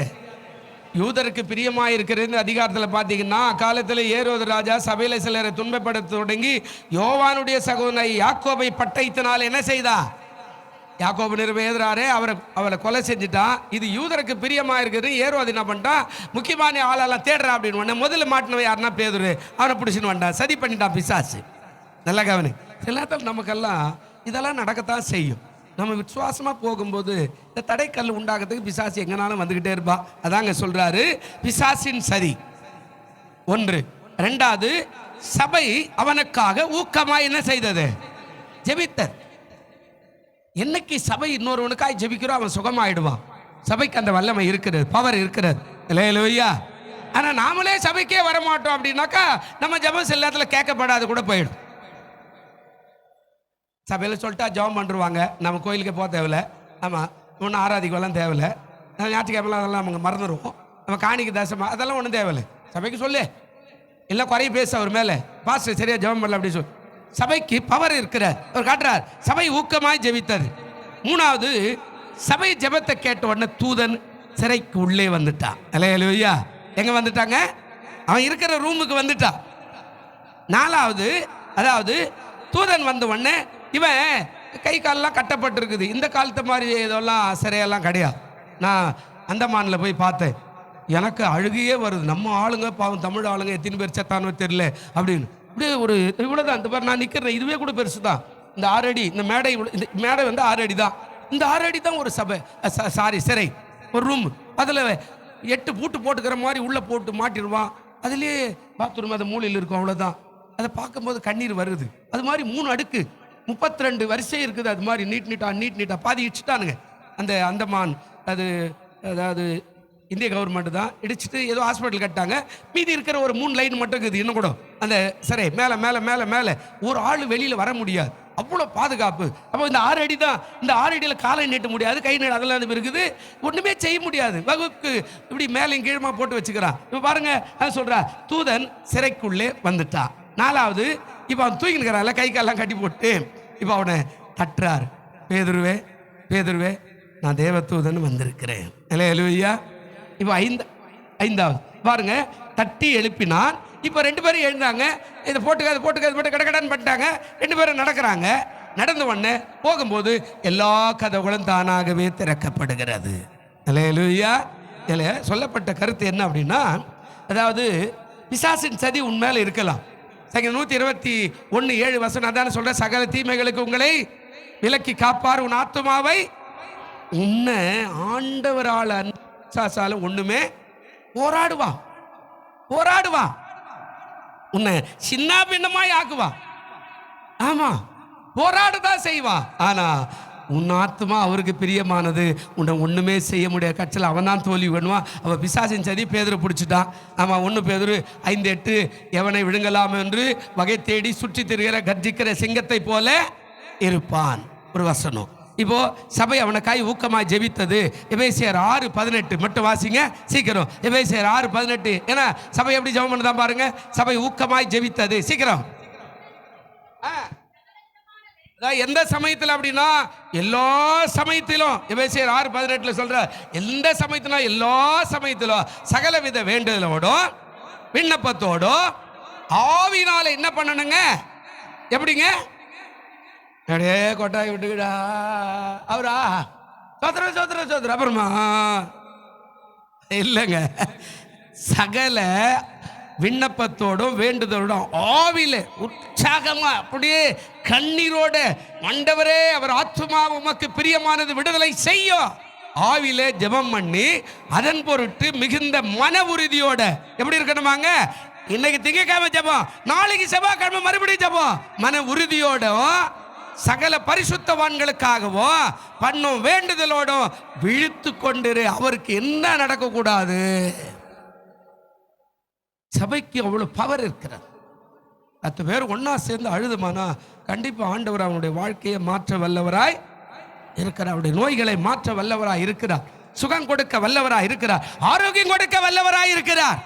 யூதருக்கு பிரியமாக இருக்கிறது அதிகாரத்தில் பார்த்தீங்கன்னா, காலத்தில் ஏரோது ராஜா சபையில் சிலரை துன்பப்படுத்த தொடங்கி யோவானுடைய சகோதரனை யாக்கோபை பட்டயத்தினால் என்ன செய்தா? யாக்கோபு நிறைவேறாரே அவரை கொலை செஞ்சுட்டான். இது யூதருக்கு பிரியமாக இருக்குது. ஏரோது என்ன பண்ணிட்டான்? முக்கியமான ஆளெல்லாம் தேடுறான் அப்படின்னு முதல்ல மாட்டினவன் யாருன்னா பேதுரு, அவனை பிடிச்சின்னு வந்தான், சதி பண்ணிட்டான் பிசாசு. நல்லா கவனி. சில நேரத்தில் நமக்கெல்லாம் இதெல்லாம் நடக்கத்தான் செய்யும். நம்ம விசுவாசமாக போகும்போது இந்த தடைக்கல் உண்டாகிறதுக்கு பிசாசு எங்கனாலும் வந்துக்கிட்டே இருப்பா. அதாங்க சொல்கிறாரு, பிசாசின் சதி 1. 2வது, சபை அவனுக்காக ஊக்கமாக என்ன செய்தது? ஜெபித்தது. என்னைக்கு சபை இன்னொருவனுக்காக ஜெபிக்கிறோம் அவன் சுகமாயிடுவான். சபைக்கு அந்த வல்லமை இருக்கிறது, பவர் இருக்கிறது. இல்லையா? ஆனால் நாமளே சபைக்கே வரமாட்டோம் அப்படின்னாக்கா நம்ம ஜெபம் சில நேரத்தில் கேட்கப்படாது கூட போயிடும். சபையில் சொல்லிட்டா ஜெபம் பண்ணுருவாங்க, நம்ம கோயிலுக்கு போக தேவையில்லை. ஆமாம், ஒன்றும் ஆராதிக்கெல்லாம் தேவையில்லை. ஞாயிற்றுக்கிழமெல்லாம் அதெல்லாம் அவங்க மறந்துடுவோம். நம்ம காணிக்கு தசமா அதெல்லாம் ஒன்றும் தேவையில்லை. சபைக்கு சொல்லு, இல்லை குறைய பேச அவர் மேலே, பாஸ்டர் சரியா ஜெபம் பண்ணல அப்படின்னு சொல்லி. சபைக்கு பவர் இருக்கிறார், அவர் காட்டுறார். சபை ஊக்கமாய் ஜெபித்தது. 3வது, சபை ஜெபத்தை கேட்ட உடனே தூதன் சிறைக்கு உள்ளே வந்துட்டான். அல்லேலூயா. எங்க வந்துட்டாங்க? அவன் இருக்கிற ரூமுக்கு வந்துட்டான். 4வது, அதாவது தூதன் வந்த உடனே இவன் கை காலெல்லாம் கட்டப்பட்டிருக்குது. இந்த காலத்து மாதிரி இதெல்லாம் சிறையெல்லாம் கிடையாது. நான் அந்தமானில் போய் பார்த்தேன், எனக்கு அழுகையே வருது. நம்ம ஆளுங்க பாவம், தமிழ் ஆளுங்க எத்தனை பேர் செத்தானோ தெரியல அப்படின்னு. இப்படியே ஒரு இவ்வளோதான். இந்த மாதிரி நான் நிற்கிறேன், இதுவே கூட பெருசு தான். இந்த 6 அடி, இந்த மேடை, இந்த மேடை வந்து 6 அடி தான். இந்த 6 அடி தான் ஒரு சபை, சாரி சிறை, ஒரு ரூம். அதில் 8 பூட்டு போட்டுக்கிற மாதிரி உள்ளே போட்டு மாட்டிடுவான். அதுலேயே பாத்ரூம் அந்த மூலையில் இருக்கும், அவ்வளோதான். அதை பார்க்கும்போது கண்ணீர் வருது. அது மாதிரி 3 அடுக்கு 32 வரிசை இருக்குது. அது மாதிரி நீட்டாக பாதி இடிச்சுட்டானுங்க. அந்த அந்தமான் அது அதாவது இந்திய கவர்மெண்ட் தான் இடிச்சுட்டு ஏதோ ஹாஸ்பிட்டல் கட்டாங்க. மீதி இருக்கிற ஒரு 3 லைன் மட்டும் இருக்குது இன்னும் கூட. அந்த சரி மேலே மேலே மேலே மேலே ஒரு ஆள் வெளியில் வர முடியாது, அவ்வளோ பாதுகாப்பு. அப்போ இந்த 6 அடி தான், இந்த 6 அடியில் காலை நீட்ட முடியாது, கை நீட்ட அதெல்லாம் இருக்குது, ஒன்றுமே செய்ய முடியாது. வகுப்புக்கு இப்படி மேலே கீழமா போட்டு வச்சுக்கிறான். இப்போ பாருங்க, அது சொல்கிறா தூதன் சிறைக்குள்ளே வந்துட்டான். 4வது இப்போ அவன் தூக்கினுக்கிறான்ல, கை காலெல்லாம் கட்டி போட்டு இப்போ அவனை தட்டுறார். பேதுருவே பேதுருவே, நான் தேவதூதன் வந்திருக்கிறேன். அல்லேலூயா. இப்போ 5வது பாருங்க, தட்டி எழுப்பினான். இப்போ 2 பேரும் எழுந்தாங்க. இதை போட்டு கடகடன்னு பண்ணிட்டாங்க. 2 பேரும் நடக்கிறாங்க. நடந்த உடனே போகும்போது எல்லா கதவுகளும் தானாகவே திறக்கப்படுகிறது. அல்லேலூயா. இல்லை, சொல்லப்பட்ட கருத்து என்ன அப்படின்னா, அதாவது பிசாசின் சதி உண்மையில இருக்கலாம். சங்கீதம் 121:7 அதான சொல்ற, சகல தீமைகளுக்கு உங்களை விலக்கி காப்பார், உன் ஆத்துமாவை உன்னை ஆண்டவரால் சாசால ஒண்ணுமே போராடுவா உன்னை சின்ன பின்னமாய் ஆக்குவா. ஆமா, போராடுதான் செய்வா. ஆனா உன் ஆத்மா அவருக்கு பிரியமானது, உன்னை ஒண்ணுமே செய்ய முடியாது. கட்சியில் அவன் தான் தோல்வி பண்ணுவான். அவன் பிசாசின் சதி பேதுரு பிடிச்சிட்டான். ஆமா, 1 பேதுரு 5:8 எவனை விழுங்கலாம் என்று வகை தேடி சுற்றி திரிகிற கர்ஜிக்கிற சிங்கத்தை போல இருப்பான் ஒரு வசனம். இப்போ சபை அவனுக்காய் ஊக்கமாய் ஜெபித்தது. எபேசியர் 6:18 மட்டும் வாசிங்க சீக்கிரம். எபேசியர் 6:18. ஏன்னா சபை எப்படி ஜெபம் பண்ணுதான் பாருங்க. சபை ஊக்கமாய் ஜெபித்தது. சீக்கிரம். எந்த சமயத்தில் அப்படின்னா எல்லா சமயத்திலும். எபேசியர் 6:18 சொல்ற, எந்த சமயத்திலும் எல்லா சமயத்திலும் சகலவித வேண்டுதலோடும் விண்ணப்பத்தோடும் ஆவினால என்ன பண்ணணுங்க? எப்படிங்க? அடே கொட்டாய் விட்டுக்கிடா அவரா சோத்திர அப்புறமா இல்லைங்க, சகல விண்ணப்பத்தோடும் வேண்டுதலோடும் ஆவில உற்சாகமா அப்படியே கண்ணீரோட, ஆண்டவரே அவர் ஆத்துமா உமக்கு பிரியமானது விடுதலை செய்யும் ஆவில ஜெபம் பண்ணி அதன் பொருட்டு மிகுந்த மன உறுதியோட எப்படி இருக்கணுமாங்க? இன்னைக்கு திங்கட்கிழமை ஜெபம், நாளைக்கு செவ்வாய்க்கிழமை மறுபடியும் ஜெபம். மன உறுதியோட சகல பரிசுத்தவான்களுக்காகவோ பண்ணும் வேண்டுதலோடும் விழித்து கொண்டிரு. அவருக்கு என்ன நடக்கக்கூடாது? சபைக்கு அவ்வளவு பவர் இருக்கிறது. 10 பேர் ஒன்னா சேர்ந்து அழுதுமானா கண்டிப்பா ஆண்டவர் அவனுடைய வாழ்க்கையை மாற்ற வல்லவராய் இருக்கிறார். அவருடைய நோய்களை மாற்ற வல்லவராய் இருக்கிறார். சுகம் கொடுக்க வல்லவராய் இருக்கிறார். ஆரோக்கியம் கொடுக்க வல்லவராய் இருக்கிறார்.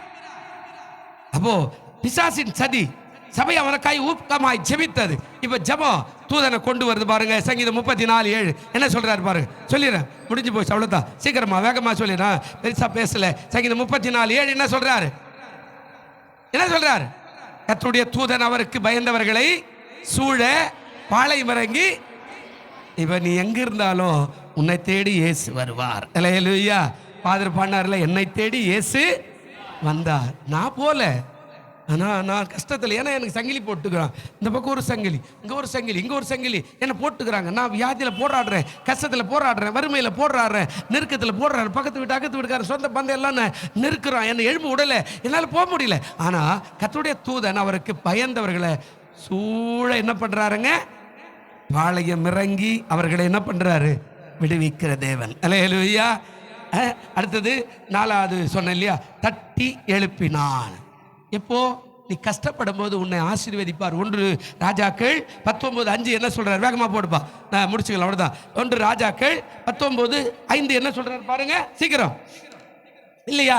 அப்போ பிசாசின் சதி சபை அவனுக்காய் ஊக்கமாய் ஜெபித்தது. இப்ப ஜெபம் தூதனை கொண்டு வருது பாருங்க. சங்கீதம் 34:7 என்ன சொல்றாரு பாருங்க. சொல்லிடுறேன், முடிஞ்சு போச்சு, அவ்வளவுதான். சீக்கிரமா வேகமா சொல்லிடுறேன், பெருசா பேசல. சங்கீதம் 34:7 என்ன சொல்றாரு? கர்த்தருடைய தூதன் அவருக்கு பயந்தவர்களை சூழ பாளையம் இறங்கி, இப்ப நீ எங்க இருந்தாலும் உன்னை தேடி இயேசு வருவார். அல்லேலூயா. ஃபாதர் பண்ணார்ல, என்னை தேடி இயேசு வந்தார். நான் போல, ஆனால் நான் கஷ்டத்தில், ஏன்னா எனக்கு சங்கிலி போட்டுக்கிறான். இந்த பக்கம் ஒரு சங்கிலி, இங்கே ஒரு சங்கிலி, இங்கே ஒரு சங்கிலி என்னை போட்டுக்கிறாங்க. நான் வியாதியில் போராடுறேன், கஷ்டத்தில் போராடுறேன், வறுமையில் போராடுறேன், நெருக்கத்தில் போராடுறேன். பக்கத்து வீட்டு அக்கத்து வீட்டுக்காரன் சொந்த பந்தம் எல்லாம் நெருக்கிறான். என்னை எழும்பு விடலை, என்னால் போக முடியல. ஆனால் கர்த்தருடைய தூதன் அவருக்கு பயந்தவர்களை சூழ என்ன பண்ணுறாருங்க? பாளையம் இறங்கி அவர்களை என்ன பண்ணுறாரு? விடுவிக்கிற தேவன். அல்லேலூயா. அடுத்தது 4வது சொன்னேன் இல்லையா, தட்டி எழுப்பினான். எப்போ நீ கஷ்டப்படும் போது உன்னை ஆசீர்வதிப்பார். 1 ராஜாக்கள் 19:5 என்ன சொல்றாரு? வேகமா போடுப்பா, நான் முடிச்சுக்கலாம், அவ்வளவுதான். 1 ராஜாக்கள் 19:5 என்ன சொல்றாரு பாருங்க சீக்கிரம். இல்லையா?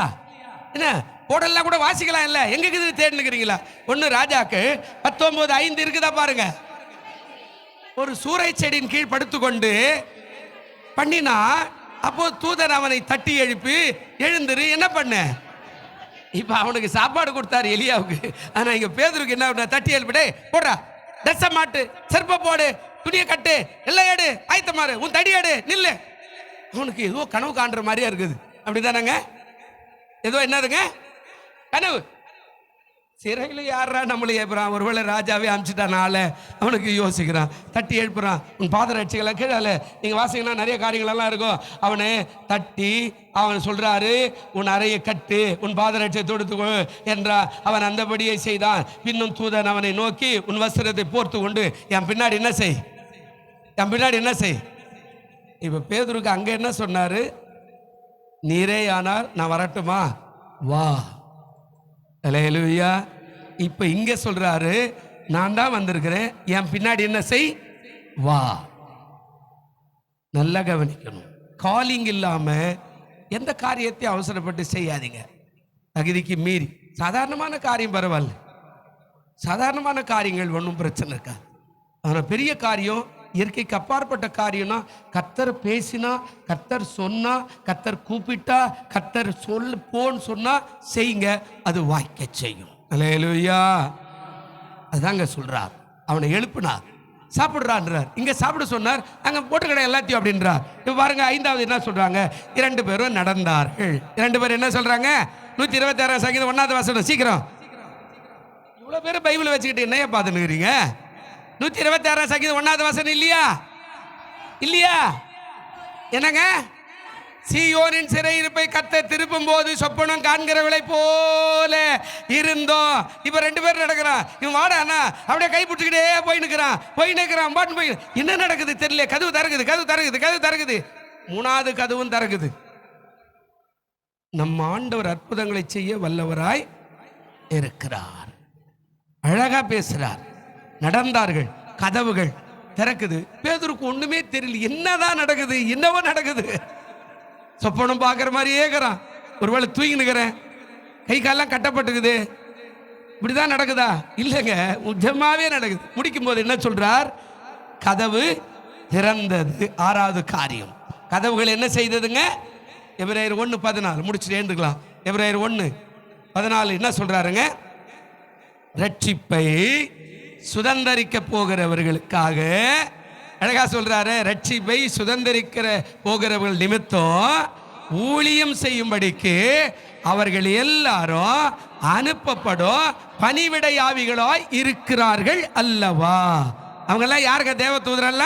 என்ன போடலாம் கூட வாசிக்கலாம். இல்ல எங்க இருக்குது தேடினுக்கிறீங்களா? 1 ராஜாக்கள் 19:5 இருக்குதா பாருங்க. ஒரு சூறை செடியின் கீழ் படுத்துக்கொண்டு பண்ணினா, அப்போ தூதன் அவனை தட்டி எழுப்பி, எழுந்துரு, என்ன பண்ண? இப்ப அவனுக்கு சாப்பாடு கொடுத்தாரு எலியாவுக்கு. ஆனா இங்க பேதுருக்கு என்ன பண்ண? தட்டி எழுப்பிடே, போடுறா, ட்ரெஸ்ஸை மாட்டு, செருப்பை போடு, துணியை கட்டு, எல்லாம் எடு, ஆயத்தமாறு, உன் தடி எடு, நில்லு. அவனுக்கு ஏதோ கனவு காண்ற மாதிரியா இருக்குது. அப்படிதானங்க? ஏதோ என்னதுங்க கனவு? சிறையில் யாரா நம்மளை ஏற்புறான், ஒருவேளை ராஜாவே அனுப்பிச்சிட்டானால அவனுக்கு யோசிக்கிறான். தட்டி எழுப்புறான், உன் பாதரட்சிகளை கீழே நீங்கள் வாசிங்கன்னா நிறைய காரியங்களெல்லாம் இருக்கும். அவனை தட்டி அவன் சொல்றாரு, உன் அறையை கட்டு, உன் பாதரட்சியை தொடுத்துக்கொள் என்றான். அவன் அந்தபடியே செய்தான். பின்னும் தூதன் அவனை நோக்கி, உன் வஸ்திரத்தை போர்த்து கொண்டு என் பின்னாடி என்ன செய், என் பின்னாடி என்ன செய். இப்போ பேதுருக்கு அங்கே என்ன சொன்னாரு? நீரே ஆனால் நான் வரட்டுமா, வா. அல்லேலூயா. இப்போ இங்கே சொல்றாரு, நான் தான் வந்திருக்கிறேன், என் பின்னாடி என்ன செய், வா. நல்லா கவனிக்கணும். காலிங் இல்லாம எந்த காரியத்தையும் அவசரப்பட்டு செய்யாதீங்க. தகுதிக்கு மீறி சாதாரணமான காரியம் பரவாயில்ல, சாதாரணமான காரியங்கள் ஒன்றும் பிரச்சனை இருக்கா. ஆனால் பெரிய காரியம், இயற்கைக்கு அப்பாற்பட்ட காரியம்னா கர்த்தர் பேசினா, கர்த்தர் சொன்னா, கர்த்தர் கூப்பிட்டா, கர்த்தர் போன்னு சொன்னா செய்யுங்க, அது வாய்க்க செய்யும். அல்லேலூயா. அதுதாங்க சொல்றார். அவனை எழுப்புனார், சாப்பிடுறான்றார். இங்க சாப்பிட சொன்னார், அங்க போட்டுக்கடை எல்லாத்தையும் அப்படின்றார். இப்ப பாருங்க, 5வது என்ன சொல்றாங்க? 2 பேரும் நடந்தார்கள். 2 பேரும் என்ன சொல்றாங்க? 126 சங்கீதம் 1வது வசனம். சீக்கிரம். இவ்வளவு பேர் பைபிள் வச்சுக்கிட்டு என்னைய பார்த்துன்னு இருக்கிறீங்க? 126 சங்கீதம் 1வது வசனம் இல்லையா? இல்லையா? என்னங்க? சீயோனின் சிறையிருப்பை கர்த்தர் திருப்பும் போது சொப்பனம் காண்கிறவளை போல இருந்தோம். இப்ப 2 பேர் நடக்கிறான். இவன் வாடானா அப்படியே கை பிடிச்சிக்கிட்டே போய் நிற்கிறான் பாட்டு போய். என்ன நடக்குது தெரியல. கதவு திறக்குது. 3வது கதவும் திறக்குது. நம்ம ஆண்டவர் அற்புதங்களை செய்ய வல்லவராய் இருக்கிறார். அழகா பேசுறார். நடந்தார்கள், கதவுகள் திறக்குது. பேதுருக்கு ஒண்ணுமே தெரியல, என்னதான் நடக்குது, என்னவோ நடக்குது. சொப்பனம் பார்க்குற மாதிரியே இருக்கிறான். ஒருவேளை தூங்கினுக்கிறேன், கை காலெல்லாம் கட்டப்பட்டுக்குது, இப்படிதான் நடக்குதா? இல்லைங்க, உஜமாவே நடக்குது. முடிக்கும் போது என்ன சொல்றார்? கதவு திறந்தது. 6வது காரியம், கதவுகள் என்ன செய்ததுங்க? எபிரேயர் 1:14 முடிச்சுட்டு எழுந்துக்கலாம். எபிரேயர் 1:14 என்ன சொல்றாருங்க? ரட்சிப்பை சுதந்தரிக்க போகிறவர்களுக்காக, அழகா சொல்றாரு, ரட்சிப்பை சுதந்தரிக்கிற போகிறவர்கள் நிமித்தம் ஊழியம் செய்யும்படிக்கு அவர்கள் எல்லாரும் அனுப்பப்படும் பணிவிடை ஆவிகளாய் இருக்கிறார்கள் அல்லவா. அவங்க எல்லாம் யாருங்க? தேவ தூதரல்ல.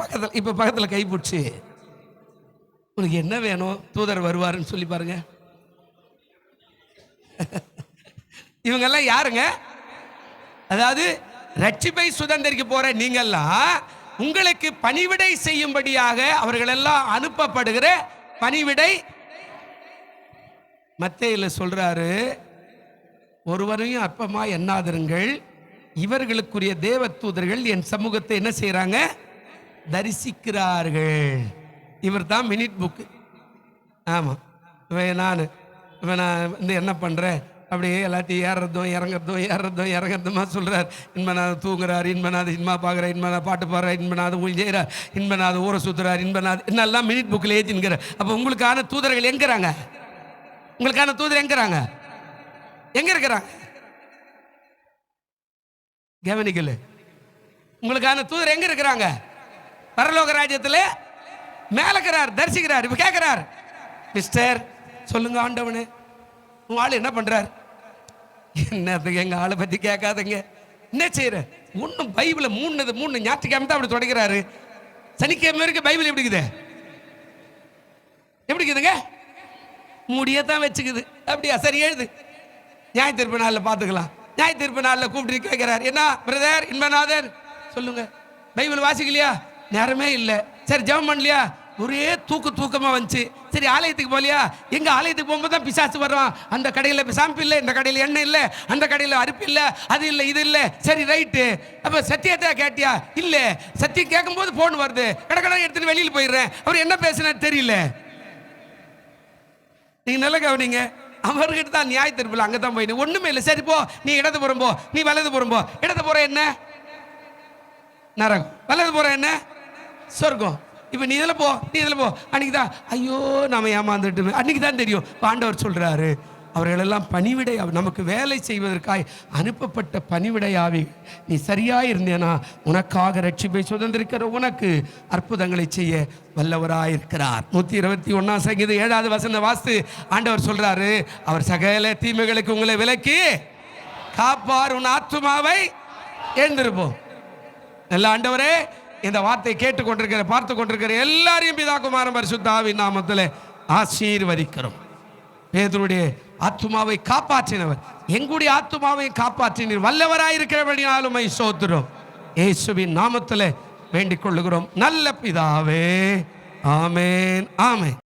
பக்கத்துல கைப்பிடிச்சு, உனக்கு என்ன வேணும், தூதர் வருவாருன்னு சொல்லி பாருங்க. இவங்கெல்லாம் யாருங்க? அதாவது ரட்சிப்பை சுதந்திரிக்க போற நீங்கெல்லாம் உங்களுக்கு பணிவிடை செய்யும்படியாக அவர்கள் எல்லாம் அனுப்பப்படுகிற பணிவிடை. மத்தேயுல சொல்றாரு, ஒருவரையும் அற்பமா எண்ணாதிருங்கள், இவர்களுக்குரிய தேவ தூதர்கள் என் சமூகத்தை என்ன செய்யறாங்க? தரிசிக்கிறார்கள். இவர் தான் மினிட் புக்கு. ஆமா, நான் என்ன பண்றேன், அப்படியே எல்லாத்தையும் ஏறதுமா சொல்றார். இன்பநாத தூங்குறார், இன்பநாத சினிமா பார்க்குறார், இன்பநாத பாட்டு பாடுறார், இன்பநாத ஊழி செய்கிறார், இன்பநாத ஊரை சுத்துறார், இன்பநாத என்னெல்லாம் மினிட் புக்கில் ஏற்றின்கிறார். அப்போ உங்களுக்கான தூதர்கள் எங்கிறாங்க? உங்களுக்கான தூதர் எங்கிறாங்க? எங்க இருக்கிறாங்க? கவனிக்கல. உங்களுக்கான தூதர் எங்க இருக்கிறாங்க? பரலோக ராஜ்யத்தில் மேல இருக்கிறார், தரிசிக்கிறார். இப்ப கேட்கிறார், மிஸ்டர் சொல்லுங்க ஆண்டவனே, உன் ஆள் என்ன பண்றார்? என்னத்துக்கு எங்க ஆளை பத்தி கேட்காதங்க, என்ன செய்யற? ஒன்னும் பைபிள மூணு ஞாயிற்றுக்கிழமை தான் அப்படி தொடங்கிறாரு. சனிக்கிழமை வரைக்கும் பைபிள் எப்படி இருக்குது? எப்படி இருக்குதுங்க? முடியத்தான் வச்சுக்குது. அப்படியா? சரி, எழுது. நியாய தீர்ப்பு நாளில் பார்த்துக்கலாம். நியாய தீர்ப்பு நாளில் கூப்பிட்டு கேட்கிறார், என்ன பிரதர் இன்பநாதன் சொல்லுங்க, பைபிள் வாசிக்கலையா? நேரமே இல்லை. சரி, ஜெபம் பண்ணலையா? ஒரே தூக்கமா வந்துச்சு. சரி, ஆலயத்துக்கு போலியா? எங்க ஆலயத்துக்கு போகும்போது தான் பிசாசு வர்றான். அந்த கடையில் ஷாம்பு இல்லை, இந்த கடையில் எண்ணெய் இல்லை, அந்த கடையில் அரிப்பு இல்லை, அது இல்லை, இது இல்லை. சரி, ரைட்டு. அப்ப சத்தியத்தை கேட்டியா? இல்லை. சத்தியம் கேட்கும் போது போன் வருது, கடை எடுத்துட்டு வெளியில் போயிடுறேன். அவர் என்ன பேசுனாரு தெரியல. நீங்க நல்ல கவனிங்க. அவர்கிட்ட தான் நியாய தீர்ப்பில் அங்கே தான் போயிடு. ஒண்ணுமே இல்லை. சரி போ, நீ இடது புறம் போ, நீ வலது புறம் போ. இடது புறம் என்ன? நரகம். வலது புறம் என்ன? சொர்க்கம். இப்போ நீ இதில் போ, நீ இதில் போ. அன்னைக்கு தான் ஐயோ நாம ஏமாந்துட்டு, அன்னைக்கு தான் தெரியும். ஆண்டவர் சொல்றாரு, அவர்களெல்லாம் பணிவிடை நமக்கு வேலை செய்வதற்காய் அனுப்பப்பட்ட பணிவிடையாவி. நீ சரியாக இருந்தேனா உனக்காக ரட்சிப்பை சுதந்திரிக்கிற உனக்கு அற்புதங்களை செய்ய வல்லவராயிருக்கிறார். 121 சங்கீதம் 7வது வசனம் வாஸ்து ஆண்டவர் சொல்றாரு, அவர் சகல தீமைகளுக்கு உங்களை விலக்கி காப்பார், உன் ஆத்துமாவை எழுந்திருப்போம். நல்ல ஆண்டவரே, இந்த வார்த்தை கேட்டுக்கொண்டிருக்கிற பார்த்து கொண்டிருக்கிற எல்லாரையும் பிதா குமாரன் பரிசுத்த ஆவியின் நாமத்தில் ஆசீர்வதிக்கிறோம். பேதுருடைய ஆத்துமாவை காப்பாற்றினவர், எங்களுடைய ஆத்துமாவை காப்பாற்றினீர், வல்லவராயிருக்கிறபடியாலும் ஸ்தோத்திரம். இயேசுவின் நாமத்தில் வேண்டிக் கொள்ளுகிறோம் நல்ல பிதாவே. ஆமென், ஆமென்.